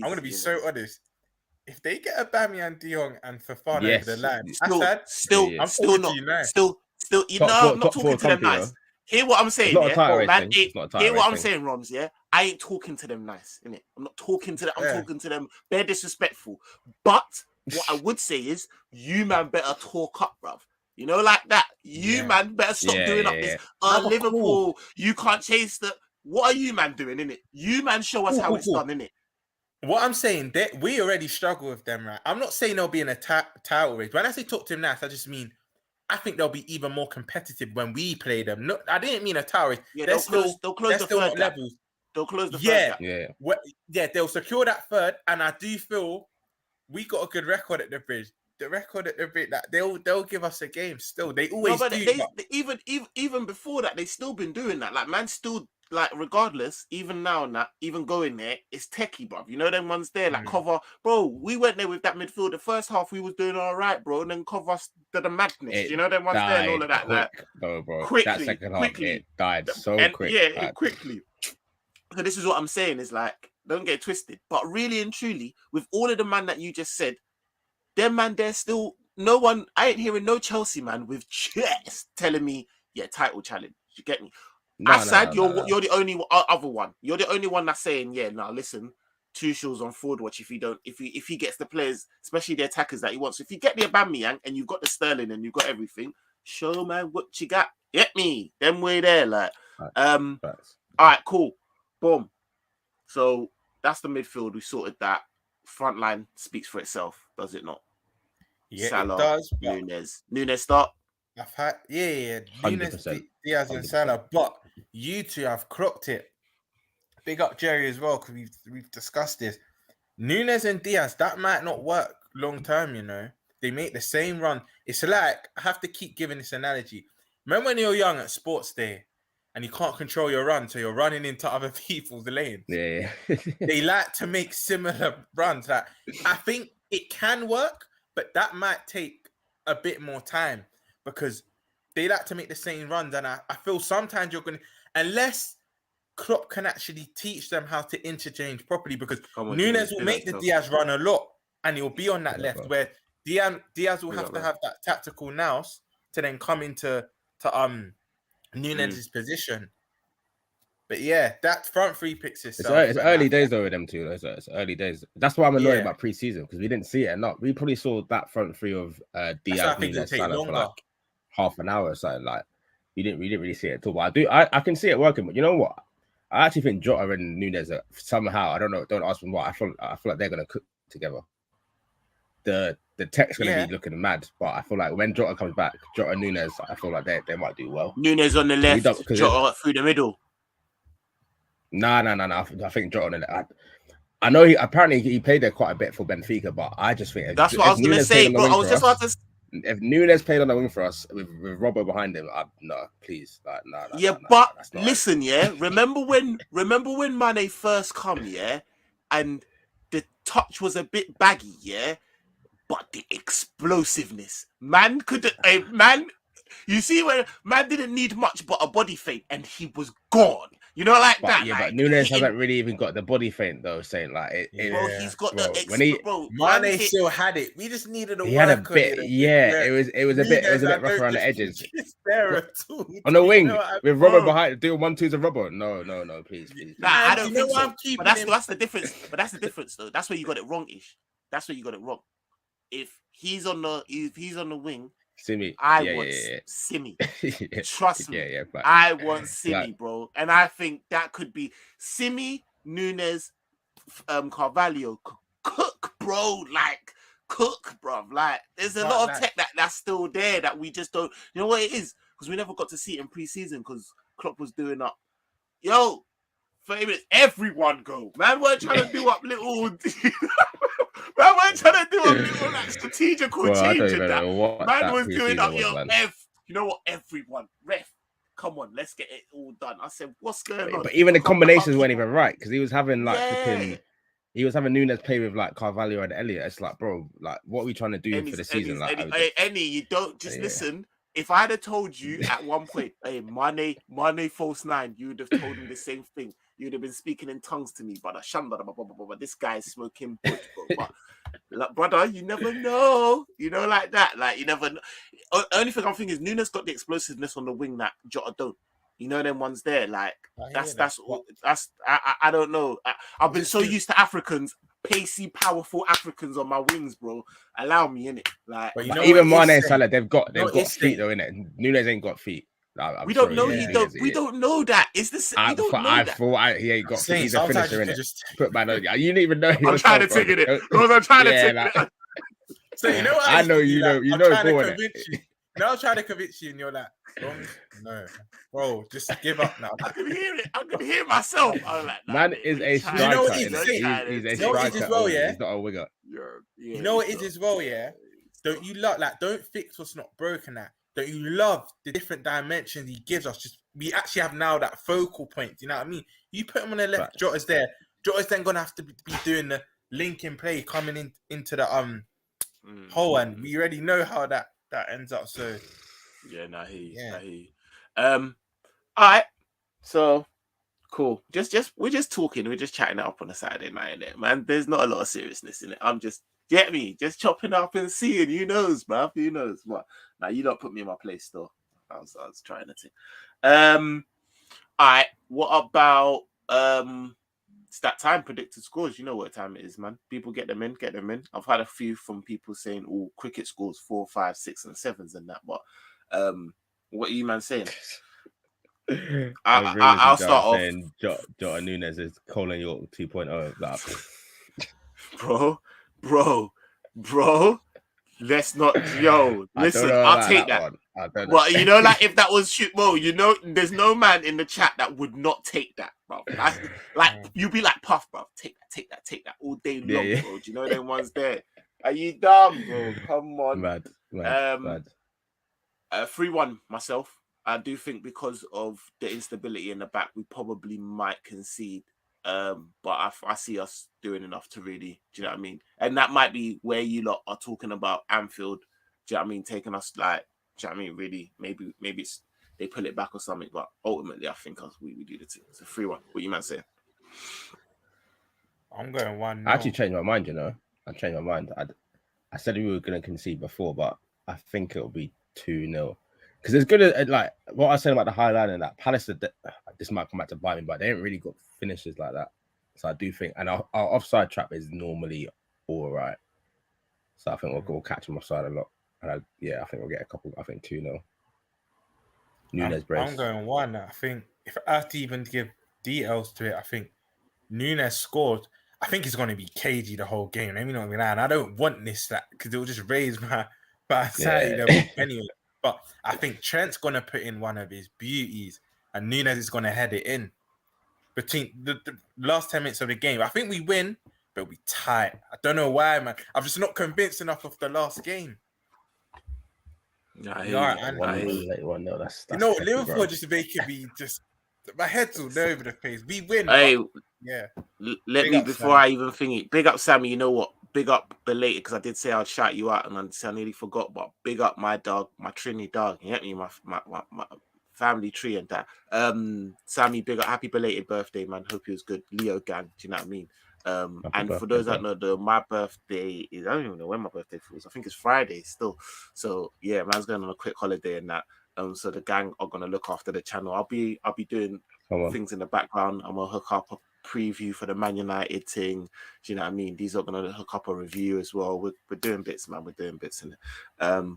gonna be so honest. If they get a Aubameyang, De Jong, and Fofana over the line, still, you know, I'm not talking to them nice. Hear what I'm saying, yeah? Hear what I'm saying, Roms, yeah? I ain't talking to them nice, innit? I'm not talking to them. I'm talking to them bare disrespectful. But what I would say is, you man better talk up, bruv. You know, like that. You man better stop doing up this. Liverpool, you can't chase the. What are you man doing, innit? You man show us how it's done, innit? What I'm saying, we already struggle with them, right? I'm not saying they'll be in a title race. When I say talk to them nice, I just mean I think they'll be even more competitive when we play them. No, I didn't mean a tower race. Yeah, they'll close the third levels. They'll close the third gap. They'll secure that third, and I do feel we got a good record at the bridge. The record at the bridge, that they'll give us a game still. They always do. Even before that, they've still been doing that. Like man, still like regardless, even now, even going there, it's techie, bro. You know them ones there, like cover, bro. We went there with that midfield. The first half we was doing all right, bro, and then cover us to the madness. You know them ones there and all of that, quick, like though, bro. quickly, That second half, it died so and quick. yeah, quickly. So this is what I'm saying is like, don't get it twisted, but really and truly, with all of the man that you just said, them man, there's still no one. I ain't hearing no Chelsea man with chest telling me, yeah, title challenge. You get me? Assad, you're the only other one. You're the only one that's saying, yeah, now listen, Tuchel's on forward watch if he gets the players, especially the attackers that he wants. If you get the Aubameyang and you've got the Sterling and you've got everything, show man what you got. Get me? Them way there, like. All right, cool, boom. So that's the midfield. We sorted that. Front line speaks for itself, does it not? Yeah, Salah, it does. Nunez start. I've had Nunez, 100%. Diaz, and Salah, but you two have clocked it. Big up Jerry as well, because we've discussed this. Nunez and Diaz, that might not work long term. You know, they make the same run. It's like, I have to keep giving this analogy. Remember when you're young at sports day, and you can't control your run, so you're running into other people's lanes. Yeah, they like to make similar runs. Like, I think it can work, but that might take a bit more time because they like to make the same runs. And I feel sometimes you're going to, unless Klopp can actually teach them how to interchange properly, because Nunez will make the Diaz run a lot and he'll be on that left where Diaz will have to have that tactical nous to then come into Nunez's position. But yeah, that front three picks itself. It's early days though with them two. It's early days. That's why I'm annoyed about pre-season, because we didn't see it enough. We probably saw that front three of Diaz, Nunez, Salah for like half an hour or something. Like we didn't really see it at all. But I can see it working. But you know what? I actually think Jota and Nunez are somehow, I don't know, don't ask me what. I feel like they're gonna cook together. The tech's gonna be looking mad, but I feel like when Jota comes back, Jota and Nunez, I feel like they might do well. Nunez on the left, Jota through the middle. No. I think Jota on the left. I know he played there quite a bit for Benfica, but I just think that's what I was going to say. But I was just about to. If Nunez played on the wing for us with Robbo behind him, no, please, no. Yeah, but listen, yeah. Remember when Mane first come, yeah, and the touch was a bit baggy, yeah, but the explosiveness, man. You see where man didn't need much but a body feint, and he was gone. You know, like that. Yeah, like, but Nunez hasn't really even got the body feint though. Saying like, he's got Mane still had it. We just needed a. He had a bit. Yeah, it was a bit rough around the edges. On the wing with Robbo behind, doing 1-2s of Robbo. No, please. Nah, I don't think so. But that's the difference. But that's the difference, though. That's where you got it wrong-ish. That's where you got it wrong. If he's on the wing. Simi. I want Simi. Trust me. I want Simi, bro. And I think that could be Simi, Nunez, Carvalho. Cook, bro. Like, cook, bro. Like, there's a lot of tech that's still there that we just don't. You know what it is? Because we never got to see it in pre-season because Klopp was doing up. Yo, 30 minutes, everyone go. Man, weren't trying to do up little. Man, we're trying to do a little like strategical change in that. Man was doing up, ref. You know what? Everyone, ref. Come on, let's get it all done. I said, what's going on? But even the combinations weren't even right because he was having like he was having Nunez play with like Carvalho and Elliott. It's like, bro, like what are we trying to do for the season? You don't just listen. If I had told you at one point, hey, Mane false 9, you would have told me the same thing. You'd have been speaking in tongues to me, brother. But this guy's smoking butt, bro. But, like, brother, you never know. You know, like that. Like, you never know. Only thing I'm thinking is Nunez got the explosiveness on the wing that Jota don't. You know, them ones there. Like, I don't know. I've been so used to Africans, pacey, powerful Africans on my wings, bro. Allow me, innit? Like, but even Mane and Salah, they've got feet though, innit? Nunez ain't got feet. We don't know. We don't know that. Is this? We don't know that. Thought he ain't got feet. He's a finisher, innit? Put man on. You didn't even know. I'm trying to take it. I'm trying to take it. So you know what? I know you know. You know. Now I'm trying to convince you, and you're like, no, bro, just give up now. I can hear it. I can hear myself. I'm like, man is a striker. You know what it is? He's a striker. As well, yeah? He's not a winger. You know what it is as well, yeah? Don't you love, like, don't fix what's not broken at. Don't you love the different dimensions he gives us? Just we actually have now that focal point. You know what I mean? You put him on the left, Facts. Jota's there. Jota's then gonna have to be doing the linking play, coming into the hole, and we already know how that ends up. So yeah, nah, he, yeah. all right, so cool. We're just talking, we're just chatting it up on a Saturday night, innit, man. There's not a lot of seriousness in it. I'm just get me, just chopping up and seeing. Who knows, bruv? Who knows what? Now you don't put me in my place, though. I was trying to. All right. What about it's that time predicted scores? You know what time it is, man. People get them in. I've had a few from people saying, "Oh, cricket scores 4, 5, 6, and 7s and that." But what are you, man, saying? I'll start off. Saying Jota Nunez is Colin York 2.0. Like, bro. Let's not, yo. Listen, I'll take that. I don't know. Well, you know, like if that was well, you know, there's no man in the chat that would not take that, bro. That's, like you'd be like, Puff, bro, take that all day long, bro. Do you know them ones there? Are you dumb, bro? Come on, mad. 3-1 myself. I do think because of the instability in the back, we probably might concede. But I see us doing enough to really, do you know what I mean? And that might be where you lot are talking about Anfield, do you know what I mean? Taking us like, do you know what I mean? Really, maybe it's they pull it back or something, but ultimately I think we do the thing. It's a 3-1. What you man saying? I'm going 1-0. I actually changed my mind, you know. I changed my mind. I said we were going to concede before, but I think it'll be 2-0. Because it's good as like what I was saying about the high line and that Palace. This might come back to bite me, but they ain't really got finishes like that. So I do think, and our offside trap is normally all right. So I think we'll catch them offside a lot. And I think we'll get a couple. I think 2-0. Nunez brace. I'm going 1. I think if I have to even give details to it, I think Nunez scored. I think it's going to be cagey the whole game. Let me not be lying. I don't want this because it will just raise my anxiety level anyway. But I think Trent's going to put in one of his beauties and Nunez is going to head it in. Between the last 10 minutes of the game, I think we win, but we tight. I don't know why, man. I'm just not convinced enough of the last game. I hate 1-0. That's you know what? petty, Liverpool bro. just making me just my head's all over the place. We win. Hey, yeah. Let me before Sammy. I even think it. Big up Sammy. You know what? Big up belated because I did say I'd shout you out and I nearly forgot. But big up my dog, my Trini dog. You get me, my family tree and that. Sammy, big up, happy belated birthday, man. Hope it was good. Leo gang. Do you know what I mean? And for those that know, my birthday is, I don't even know when my birthday falls. I think it's Friday still. So yeah, man's going on a quick holiday and that. So the gang are gonna look after the channel. I'll be doing things in the background. I'm gonna hook up a preview for the Man United thing. Do you know what I mean? These are gonna hook up a review as well. We're doing bits, man. We're doing bits in it.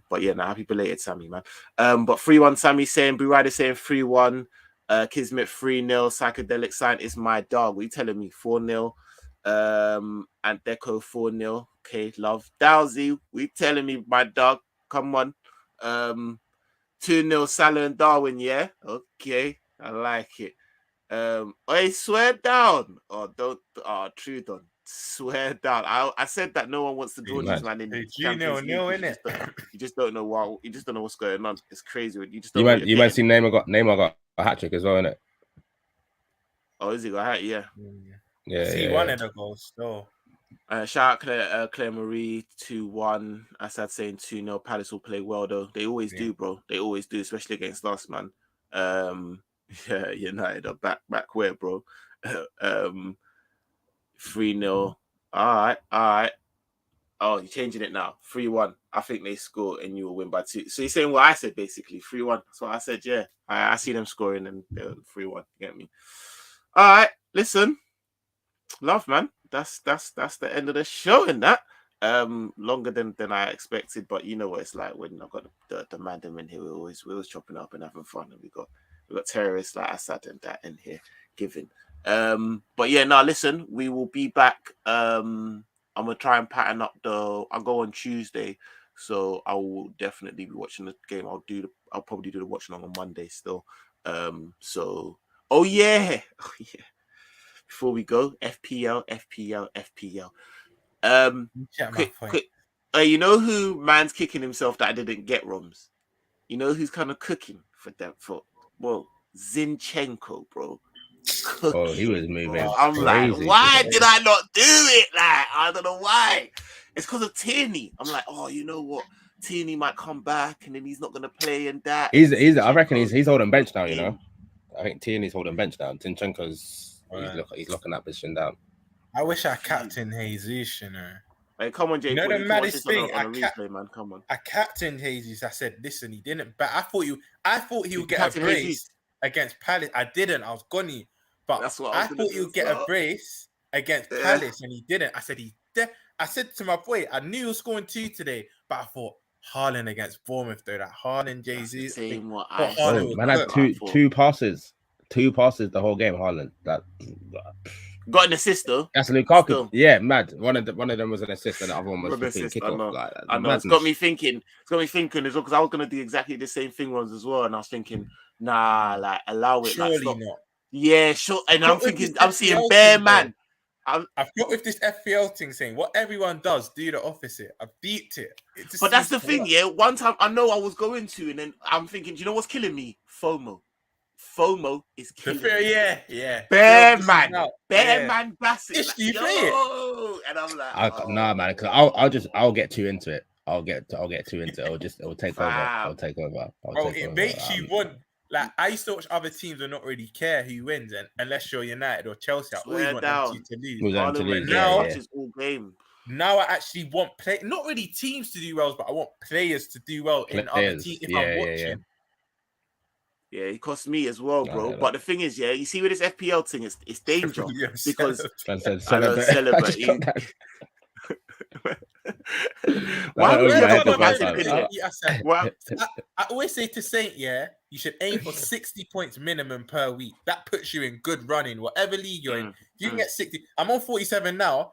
But yeah, happy belated, Sammy, man. But 3-1, Sammy saying, Blue Rider saying 3-1. Kismet 3-0. Psychedelic Scientist, my dog. What are you telling me? 4-0. And Deco 4-0. Okay, love. Dowsy, we telling me, my dog. Come on. 2-0 Salah and Darwin, yeah? Okay, I like it. I swear down. True done. Swear down. I said that no one wants to draw these man in the Champions League. You just don't know what. You just don't know what's going on. It's crazy. You just don't. You might see Neymar got a hat trick as well, innit? Oh, is he got a hat? Yeah. He wanted a goal still. Shout out Claire Marie 2-1. Assad saying 2-0. Palace will play well though. They always do, bro. They always do, especially against us, man. Yeah, United are back where, bro? 3-0. All right. Oh, you're changing it now. 3-1. I think they score and you will win by 2. So you're saying what I said basically. 3-1. That's what I said. Yeah, I see them scoring and they're 3-1. You get me? All right. Listen, love, man. That's the end of the show in that. Longer than I expected, but you know what it's like when I've got the madam in here. We're always chopping up and having fun, and we got terrorists like Assad and that in here giving. But yeah, now listen, we will be back. I'm gonna try and pattern up I'll go on Tuesday, so I will definitely be watching the game. I'll probably do the watching on Monday still. Oh yeah. Before we go, FPL. Quick. You know who man's kicking himself that I didn't get, Roms? You know who's kind of cooking for them? Well, Zinchenko, bro. Oh, he was Cooking, moving bro. I'm like, crazy why today. did I not do it? Like, I don't know why. It's because of Tierney. I'm like, oh, you know what? Tierney might come back and then he's not gonna play and that. I reckon Zinchenko's he's holding bench now. You in. know, I think Tierney's holding bench now. Zinchenko's he's locking that position down. I wish I captained Jesus, you know. Hey, come on, Jay. You know Paul, the you can watch maddest this thing? on a replay, man. Come on. I captained Jesus. I said, listen, he didn't. But I thought he would get a Captain brace Jesus. against Palace. I didn't. I was gunny. But That's what I thought he would get a brace against Palace, and he didn't. I said I said to my boy, I knew he was scoring 2 today, but I thought Haaland against Bournemouth though. That Haaland Jesus. Same what I I thought said. Haaland Man had two passes the whole game. Haaland that got an assist though. that's Lukaku. Still. Yeah, mad. One of them was an assist, and the other one was a kick off. Like, I know. It's got me thinking as well because I was gonna do exactly the same thing once as well, and I was thinking, nah, like allow it. Surely like, not. Yeah, sure. And I'm thinking, I'm seeing bare man. I've got with this FPL thing saying what everyone does, do the opposite. I've beeped it. But that's the thing, yeah. One time I know I was going to, and then I'm thinking, do you know what's killing me? FOMO. FOMO is killing me. Yeah. Bare man bashing. Like, you play it? And I'm like, nah, man, because I'll get too into it. I'll get too into it. It'll take over. I'll take over. Bro, it makes you want. Like I used to watch other teams and not really care who wins, and unless you're United or Chelsea, I always want them to lose. Now it's all game. Now I actually want not really teams to do well, but I want players to do well in other teams if I'm watching. Yeah, it costs me as well, bro. But the thing is, you see with this FPL thing, it's dangerous because I know celebrating. Why would you have a massive I always say to Saint, you should aim for 60 points minimum per week. That puts you in good running, whatever league you're in. You can get 60. I'm on 47 now,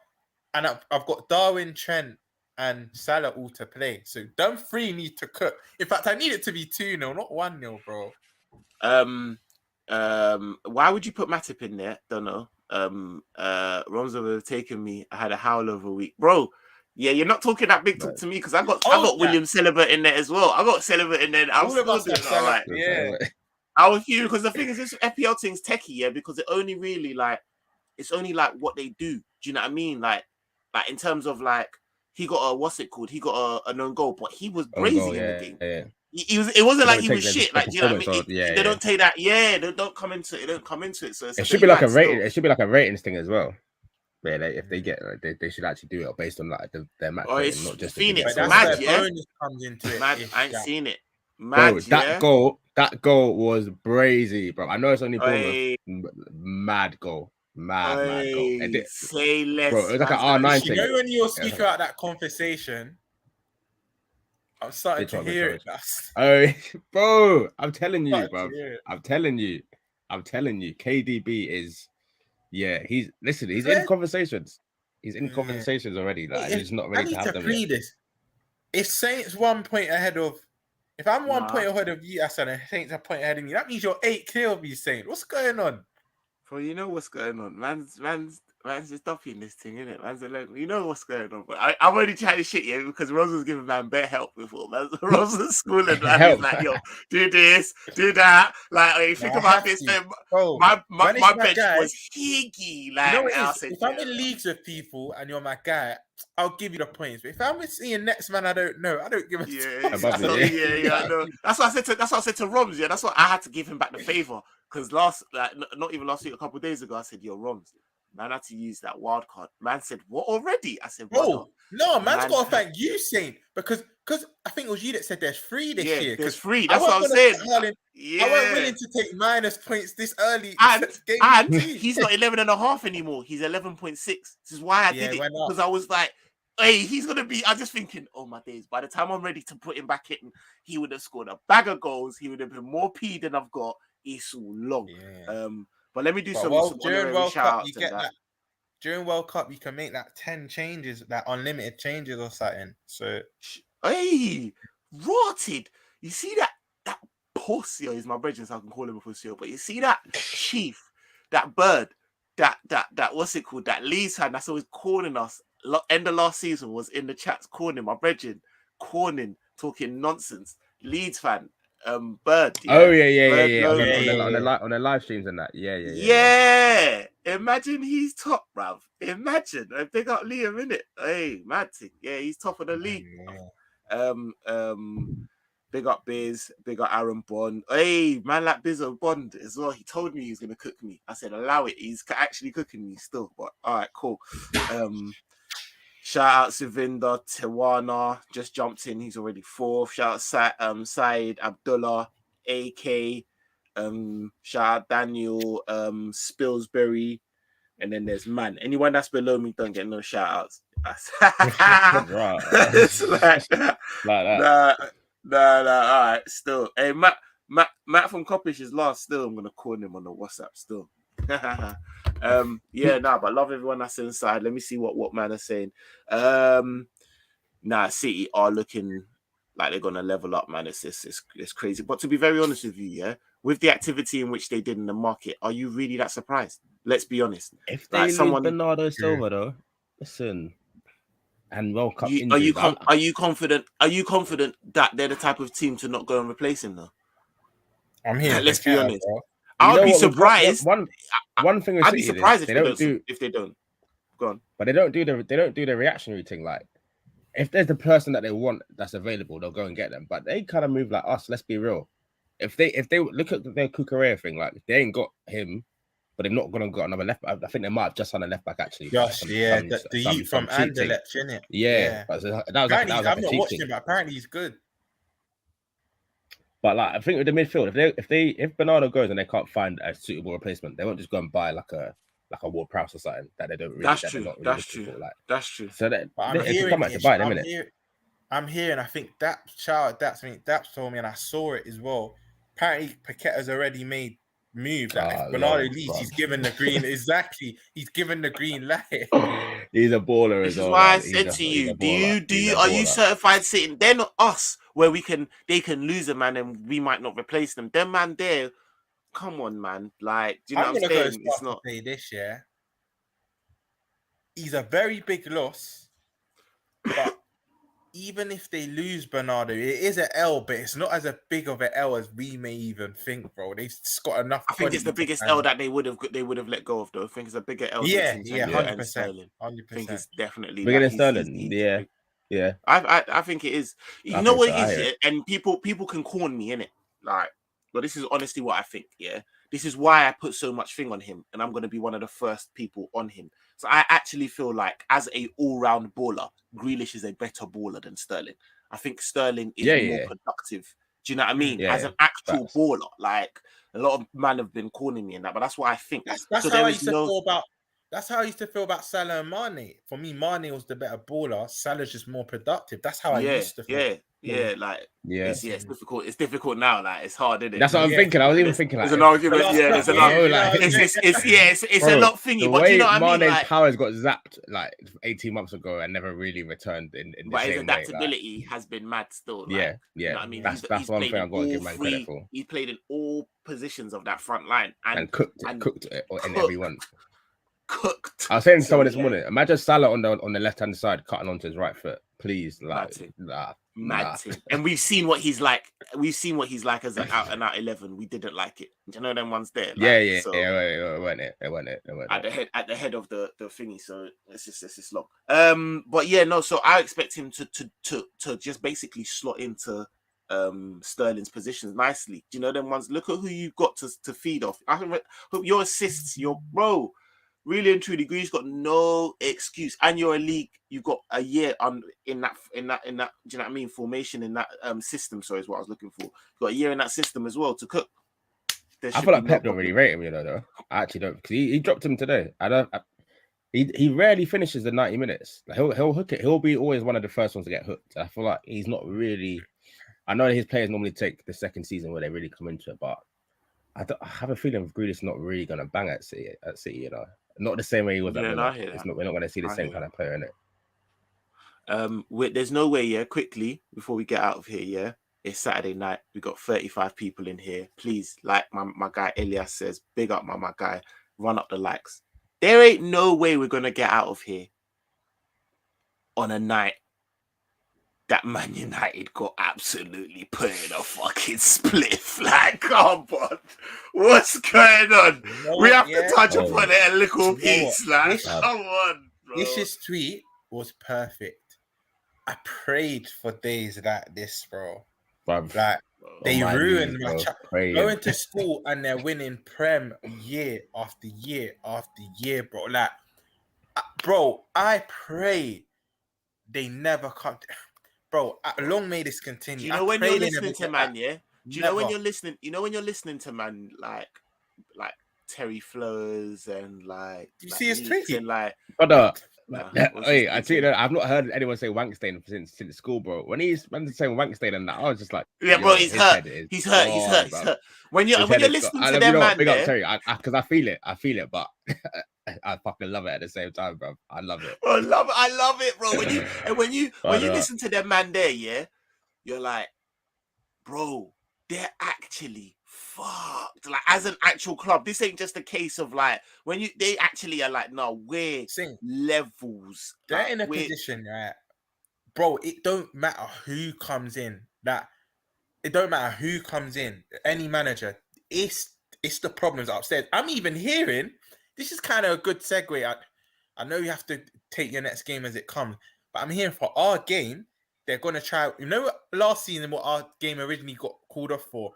and I've got Darwin, Trent, and Salah all to play. So them 3 need to cook. In fact, I need it to be 2-0, not 1-0, bro. Why would you put Matip in there? Don't know. Romzo would have taken me. I had a howl of a week, bro. Yeah, you're not talking that big talk to me because I got William Saliba in there as well. I got Saliba in there. I was still doing all right. Yeah, I was huge because the thing is, this FPL thing's techie, because it only really it's only what they do. Do you know what I mean? Like in terms of he got a He got a known goal, but he was brazy in the game. Yeah. It wasn't like he was shit. Like, do you know what I mean? They don't take that. Yeah, they don't come into it. They don't come into it. So it should be like a rating. It should be like a ratings thing as well. Yeah, if they get, they should actually do it based on their match rating, not just Phoenix. Mad, comes into it. Mad, I ain't seen it. Mad, bro, that goal was brazy, bro. I know it's only Bournemouth. Mad goal. Mad goal. Say less. Bro, it was like an R9 thing. You know when you're speaking about that conversation, I'm starting to hear it. Oh, bro, I'm telling you, bro. I'm telling you. KDB is, he's in conversations. He's in conversations already. He's not ready to have them yet. This. If Saints 1 point ahead of, if I'm 1 point ahead of you, Hassan, and Saints a point ahead of me, that means you're 8 clear of me, Saint. What's going on? Bro, you know what's going on. Man's just stopping this thing, innit? Man's alone. You know what's going on. But I'm only trying to shit, because Rose was giving man better help before. Rose was schooling, man. He's like, yo, do this, do that. Like, when you think about this, bro, my bench was higgy. Like, you know if I'm in leagues with people and you're my guy, I'll give you the points. But if I'm seeing next man, I don't know. I don't give a I know. That's what I said to Roms. Yeah, that's what I had to give him back the favor. Because not even last week, a couple of days ago, I said, yo, Roms, man, I had to use that wild card. Man said, what already? I said, bro, no, man's got to thank you, Saint, because I think it was you that said there's 3 this year. There's 3. That's what I'm saying. I wasn't willing to take minus points this early. And he's not 11.5 anymore. He's 11.6. This is why I did it. Because I was like, hey, he's going to be... I'm just thinking, oh, my days. By the time I'm ready to put him back in, he would have scored a bag of goals. He would have been more P than I've got. It's so long. Yeah. But let me do some during World Cup, you get that. During World Cup, you can make that 10 changes, that unlimited changes or something. So, hey, rotted. You see that pussy? Is my brethren, so I can call him a pussy. But you see that chief, that bird, that what's it called? That Leeds fan that's always calling us. End of last season was in the chats calling my brethren, talking nonsense. Leeds fan. Bird. Yeah? Oh yeah. Bird On Lomi. Yeah. the live streams and that. Yeah. Yeah. Imagine he's top, bruv. Imagine. Big up Liam, innit? Hey, mad thing. Yeah, he's top of the league. Big up Biz, big up Aaron Bond. Hey, man, like Bizzo Bond as well. He told me he was gonna cook me. I said, allow it. He's actually cooking me still. But all right, cool. Shout out Sivinda Tiwana, just jumped in. He's already fourth. Shout out Saeed Abdullah, AK. Shout out Daniel Spilsbury. And then there's man. Anyone that's below me don't get no shout outs. It's like that. Nah. All right, still. Hey, Matt from Coppish is last. Still, I'm gonna call him on the WhatsApp. Still. But love everyone that's inside. Let me see what man is saying. City are looking like they're gonna level up, man. It's crazy. But to be very honest with you, yeah, with the activity in which they did in the market, are you really that surprised? Let's be honest. If they lose Bernardo Silva though, listen. And World Cup are you confident? Are you confident that they're the type of team to not go and replace him though? I'm here. Let's be honest. I would be surprised. One thing I'd be surprised if they don't. Go on. But they don't do the reactionary thing. Like if there's the person that they want that's available, they'll go and get them. But they kind of move like us. Let's be real. If they look at their Cucurella thing, like they ain't got him. But they're not gonna got another left back. I think they might have just on a left back actually. The youth from Anderlecht, innit? Yeah. But that was I've not watched him, but apparently he's good. But like I think with the midfield, if Bernardo goes and they can't find a suitable replacement, they won't just go and buy like a Ward-Prowse or something that they don't really. That's true. That's true. So that they can come back to buy them, innit? I'm here, and I think Daps told me, and I saw it as well. Apparently, Paqueta's already made move that if Bernardo leaves, he's given the green. Exactly, he's given the green light. He's a baller as well. This is why I said to you, are you certified sitting? They're not us where they can lose a man and we might not replace them. Them man there, come on, man. Like, do you know what I'm saying? It's not this year. He's a very big loss, but even if they lose Bernardo, it is an L, but it's not as a big of an L as we may even think, bro. They've got enough. I think it's the biggest L that they would have let go of, though. I think it's a bigger L. 100%. I think it's definitely bigger than Sterling. Yeah. I think it is. You know what it is, and people can corn me in it, like. But this is honestly what I think. Yeah, this is why I put so much thing on him, and I'm going to be one of the first people on him. So I actually feel like, as a all-round baller, Grealish is a better baller than Sterling. I think Sterling is more productive. Do you know what I mean? As an actual baller, like a lot of men have been calling me in that, but that's what I think. That's how I used to feel about. That's how I used to feel about Salah and Mane. For me, Mane was the better baller. Salah's just more productive. That's how I used to feel. It's difficult. It's difficult now. Like it's hard, isn't it? That's what I'm thinking. I was even thinking like there's an argument. There's an argument. It's a lot thingy. But you know what I mean? Mane's powers got zapped like 18 months ago and never really returned in the same way. But his adaptability has been mad still. You know what I mean? That's one thing I've got to give man credit for. He played in all positions of that front line and cooked it in everyone. Cooked. I was saying to someone this morning, imagine Salah on the left hand side cutting onto his right foot. Please, mad thing. And we've seen what he's like. We've seen what he's like as an out and out 11. We didn't like it. Do you know them ones there? It weren't it. At the head of the thingy. So it's just long. But yeah, no. So I expect him to just basically slot into Sterling's positions nicely. Do you know them ones? Look at who you've got to feed off. I hope your assists, your bro. Really and truly, Green's got no excuse, and you're a league. You've got a year in that. Do you know what I mean? Formation in that system. Sorry, is what I was looking for. You've got a year in that system as well to cook. I feel like Pep don't really rate him, though. I actually don't, because he dropped him today. He rarely finishes the 90 minutes. Like he'll hook it. He'll be always one of the first ones to get hooked. I feel like he's not really. I know that his players normally take the second season where they really come into it, but I have a feeling Grealish not really gonna bang at City. Not the same way he was at Villa. We're not going to see the same kind of player in it. There's no way, quickly, before we get out of here, it's Saturday night. We got 35 people in here. Please, like my guy Elias says, big up my guy, run up the likes. There ain't no way we're going to get out of here on a night that Man United got absolutely put in a fucking spliff. Like, come on, what's going on? We have to touch upon it a little piece. Like, come on, bro. Ish's tweet was perfect. I prayed for days like this, bro. Like, they ruined my child. Going to school and they're winning Prem year after year after year, bro. Like, bro, I pray they never come. Bro, long may this continue. Do you know when you're listening to man, yeah? Do you know when you're listening? You know when you're listening to man, like Terry Flowers and like. Do you see his tweet? And like, hey, I tell you that I've not heard anyone say Wankstain since school, bro. When he's saying Wankstain and that, I was just like, yeah, bro, he's hurt. He's hurt. When you're listening to them, man, big up Terry, because I feel it, but I fucking love it at the same time, bro. I love it. I love it, bro. When you listen to them man there, yeah, you're like, bro, they're actually fucked. Like, as an actual club, this ain't just a case of like when they actually are like, no, we're levels. They're like, in a position, right, bro. It don't matter who comes in. It don't matter who comes in. Any manager, it's the problems upstairs. I'm even hearing. This is kind of a good segue. I know you have to take your next game as it comes, but I'm hearing for our game, they're going to try. You know what? Last season, what our game originally got called off for?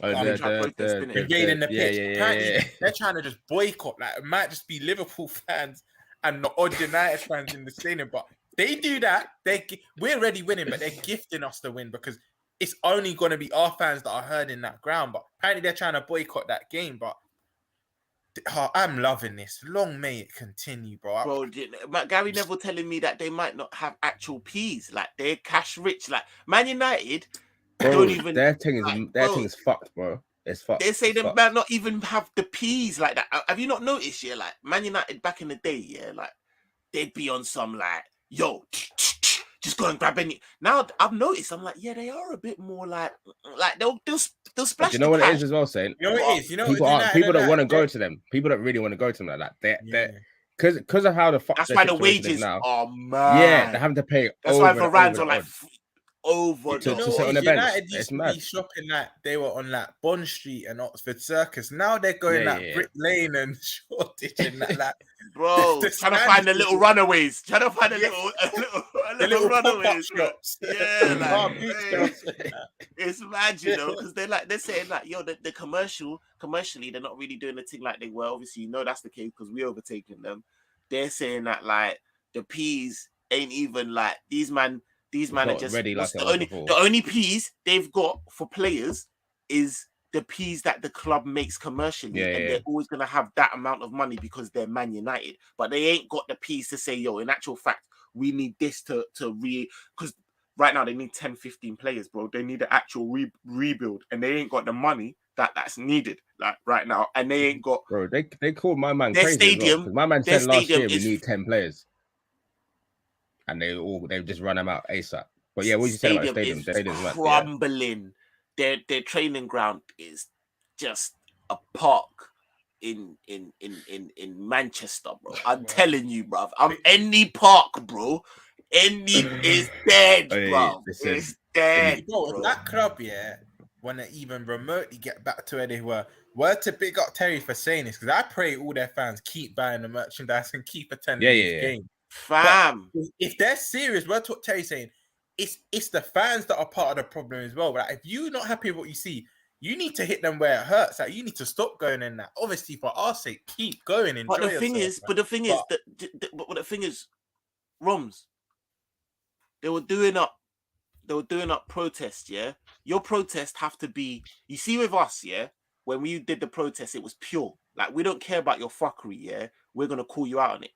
Invading the pitch. Apparently, they're trying to just boycott. Like, it might just be Liverpool fans and the odd United fans in the stadium, but they do that. We're already winning, but they're gifting us the win because it's only going to be our fans that are heard in that ground. But apparently, they're trying to boycott that game, but. I'm loving this. Long may it continue, bro. Bro, Gary Neville telling me that they might not have actual P's. Like, they're cash rich. Like, Man United don't even. Their thing is fucked, bro. It's fucked. They say they might not even have the P's like that. Have you not noticed? Yeah, like Man United back in the day, yeah, like they'd be on some like, yo, just go and grab any. Now I've noticed. I'm like, yeah, they are a bit more like they'll splash. But you know what it is as well, saying. You know what it is. You know people don't want to go to them. People don't really want to go to them like that. They're because of how the fuck. That's why the wages are mad. Yeah, they're having to pay. That's why Varane's on like over. To sit on the bench. United used to be shopping like they were on like Bond Street and Oxford Circus. Now they're going Brick Lane and Shoreditch and like. Bro, trying to find the little runaways. Trying to find a little runaways. Shops. Yeah, like, it's mad, you know, because they're saying like, yo, the commercially, they're not really doing the thing like they were. Obviously, you know that's the case because we overtaken them. They're saying that like the P's ain't even like these man are just ready like the only P's they've got for players is the P's that the club makes commercially, and they're always going to have that amount of money because they're Man United, but they ain't got the P's to say, yo, in actual fact, we need this to because right now they need 10, 15 players, bro. They need an actual rebuild, and they ain't got the money that's needed like right now, and they ain't got. Bro, they called my man crazy. Stadium, well, my man said last year we need 10 players, and they just run them out ASAP. But yeah, what you say about the stadium? The stadium's crumbling. Their training ground is just a park in Manchester, bro. I'm telling you, bro. Any park, bro. Any is dead, bro. It's dead. Bro, that club, want to even remotely get back to where they were to big up Terry for saying this, because I pray all their fans keep buying the merchandise and keep attending this game. Fam. But if they're serious, what Terry's saying, it's the fans that are part of the problem as well. Like, if you're not happy with what you see, you need to hit them where it hurts. Like, you need to stop going in that. Obviously, for our sake, keep going. Enjoy But the thing is, Roms, they were doing up protests. Yeah, your protest have to be. You see, with us, when we did the protest, it was pure. Like, we don't care about your fuckery. Yeah, we're gonna call you out on it.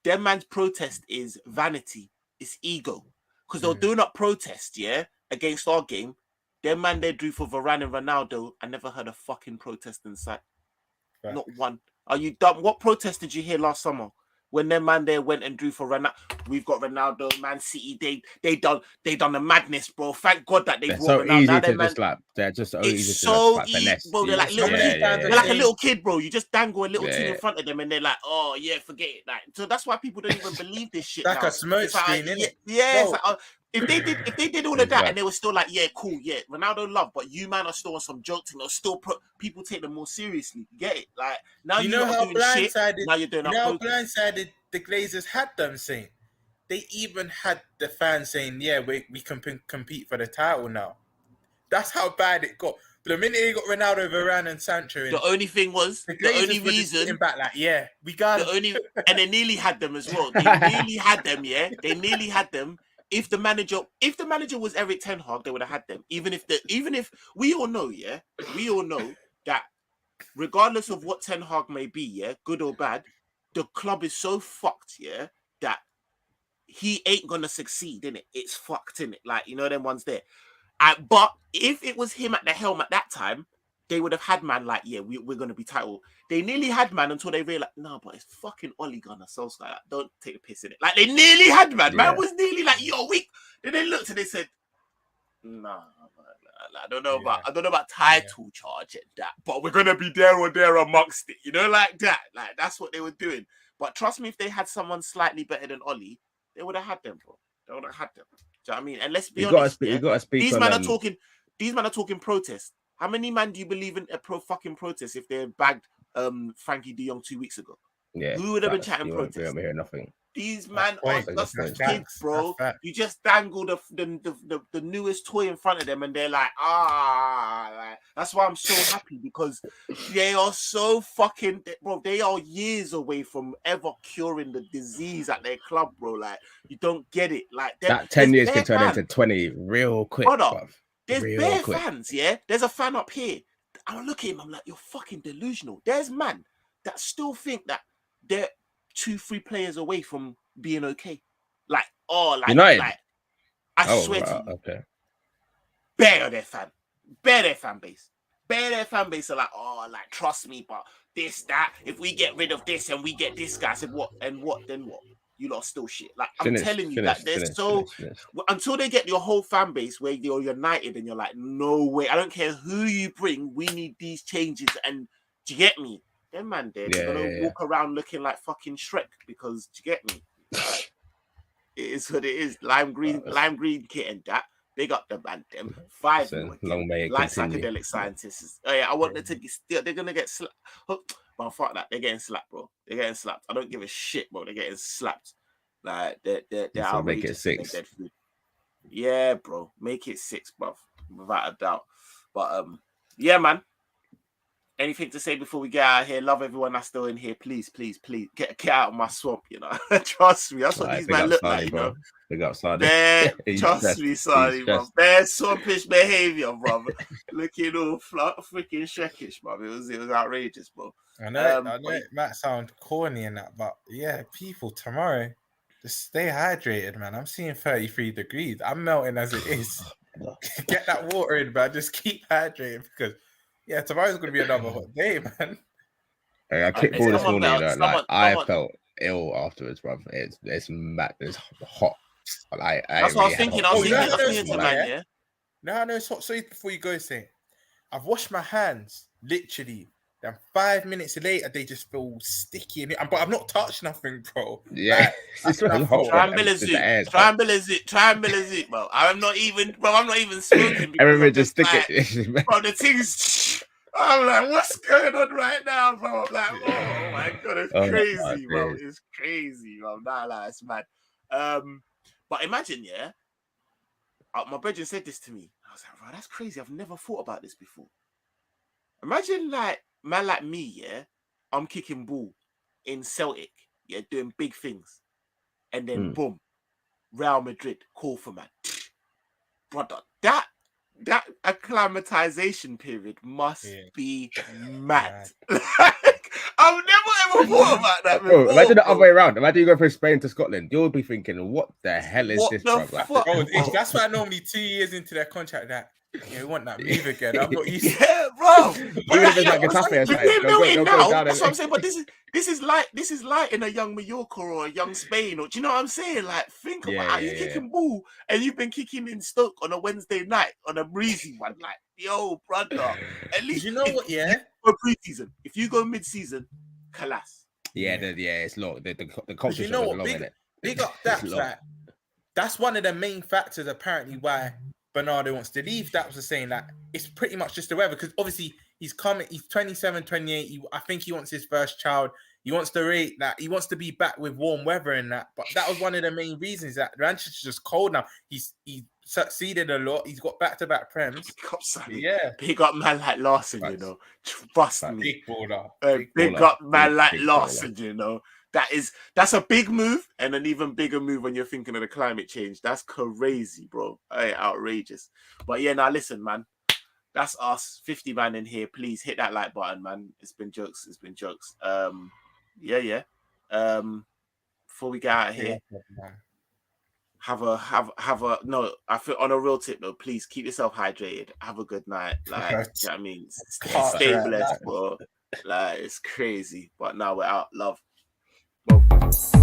Them man's protest is vanity. It's ego. Because they were doing up protest, against our game. Them man they drew for Varane and Ronaldo. I never heard a fucking protest in sight. Right. Not one. Are you dumb? What protest did you hear last summer? When them man there went and drew for Ronaldo. We've got Ronaldo, Man City. They done the madness, bro. Thank God that they brought so Ronaldo. Easy to just like, they're just so easy to finesse. Bro. They're like little kid. They're like a little kid, bro. You just dangle a little thing in front of them, and they're like, oh yeah, forget it. Like, so that's why people don't even believe this shit. Like now. a smoke screen, innit? Yeah. It's like, if they did all of that and they were still like, yeah, cool, yeah, Ronaldo love, but you man are still on some jokes and they'll still people take them more seriously. You get it? Like now You know how doing shit. blindsided. Now you're doing You know how blindsided the Glazers had them saying. They even had the fans saying, "Yeah, we can compete for the title now." That's how bad it got. But the minute they got Ronaldo, Varane, and Sancho, the only thing was the only reason back like, yeah, we got the only and they nearly had them as well. They nearly had them, yeah. They nearly had them. If the manager was Eric Ten Hag, they would have had them. Even if we all know, yeah, we all know that regardless of what Ten Hag may be, yeah, good or bad, the club is so fucked, yeah, that he ain't gonna succeed in it. It's fucked in it, like you know them ones there. But if it was him at the helm at that time, they would have had man like, yeah, we're gonna be title. They nearly had man until they realized, no, but it's fucking Ole Gunnar Solskjaer. Like, don't take a piss in it. Like they nearly had man. Man was nearly like, yo, weak. Then they looked and they said, nah, I don't know about title charge at that, but we're gonna be there or there amongst it. You know, like that. Like that's what they were doing. But trust me, if they had someone slightly better than Ole, they would have had them, bro. They would have had them. Do you know what I mean? And let's be honest, these men are talking protest. How many man do you believe in a fucking protest if they had bagged Frankie de Jong 2 weeks ago? Yeah, who would have been chatting protest? We hear nothing. These man are just kids, bro. You just dangle the newest toy in front of them, and they're like, like, that's why I'm so happy because they are so fucking, bro. They are years away from ever curing the disease at their club, bro. Like you don't get it. Like that 10 years can turn into 20 real quick, brother. There's bare fans, yeah. There's a fan up here. I look at him. I'm like, you're fucking delusional. There's man that still think that they're 2-3 players away from being okay. Like, United. Like, I swear to you. Okay. Bare their fan base. Bare their fan base are like, like, trust me, but this, that, if we get rid of this and we get this guy, I said, what? Then what? You lot still shit. Like, I'm telling you that they're until they get your whole fan base where you're united and you're like, no way. I don't care who you bring. We need these changes. And do you get me? Them man there, they're gonna walk around looking like fucking Shrek because do you get me? It is what it is. Lime green kit and that. Big up the band them. 5 long may like psychedelic scientists. Oh yeah, I want them to still. They're gonna get slapped. But fuck that. They're getting slapped, bro. They're getting slapped. I don't give a shit, bro. They're getting slapped. Like they're outrageous. Make it 6. Yeah, bro. Make it 6, bro. Without a doubt. But yeah, man. Anything to say before we get out of here? Love everyone that's still in here. Please get out of my swamp, you know. Trust me, that's what these men look like, you know. Big up, Sadi. Trust me, Sadi, bro. Bare swampish behavior, bro. Looking all freaking Shrekish, bro. It was outrageous, bro. I know it might sound corny and that, but yeah, people tomorrow, just stay hydrated, man. I'm seeing 33 degrees. I'm melting as it is. Get that water in, man. Just keep hydrated because tomorrow's gonna be another hot day, man. I kicked ball this morning. I felt ill afterwards, bro. It's mad. It's hot. That's what I was thinking. I was thinking tonight, yeah. No, it's hot. So before you go, say, I've washed my hands literally. Then 5 minutes later, they just feel sticky, but I've not touched nothing, bro. Yeah, try and it, bro. I'm not even smoking. Everyone just stick it, bro. The things. I'm like, what's going on right now, bro? I'm like, oh my god, it's crazy, bro. It's crazy, bro. Nah, it's mad. But imagine, my brother said this to me. I was like, bro, that's crazy. I've never thought about this before. Imagine, like, man like me, I'm kicking ball in Celtic, doing big things. And then, boom, Real Madrid, call for man. Brother, that acclimatization period must be mad. I've never ever thought about that before. Bro, imagine the other way around. Imagine you go from Spain to Scotland. You'll be thinking, what the hell is this, bro? That's why normally 2 years into their contract that we want that move again. I'm not used to bro. Even if it's like Getafe, that's what I'm saying. But this is like in a young Mallorca or a young Spain, or do you know what I'm saying? Like, think about how you're kicking ball and you've been kicking in Stoke on a Wednesday night on a breezy one. Like, yo, brother. At least you know what? For pre-season, if you go mid-season, class. It's long. The confidence you know what? long, Big up that. that's one of the main factors apparently why Bernardo wants to leave. That was the saying that it's pretty much just the weather, because obviously he's 27, 28. I think he wants his first child. He wants to rate that. He wants to be back with warm weather and that. But that was one of the main reasons that Manchester's just cold now. He succeeded a lot. He's got back-to-back prems. Pick up, Sonny. Yeah. Pick up man like Larson, you know. Trust me. Big baller. Big up man like big Larson, you know. That's a big move, and an even bigger move when you're thinking of the climate change. That's crazy, bro. Hey, outrageous. But yeah, now listen, man. That's us, 50 man in here. Please hit that like button, man. It's been jokes. Yeah. Before we get out of here, have a no. I feel on a real tip though. Please keep yourself hydrated. Have a good night. Like, you know what I mean? Stay blessed, bro. Like, it's crazy. But now we're out. Love. Well.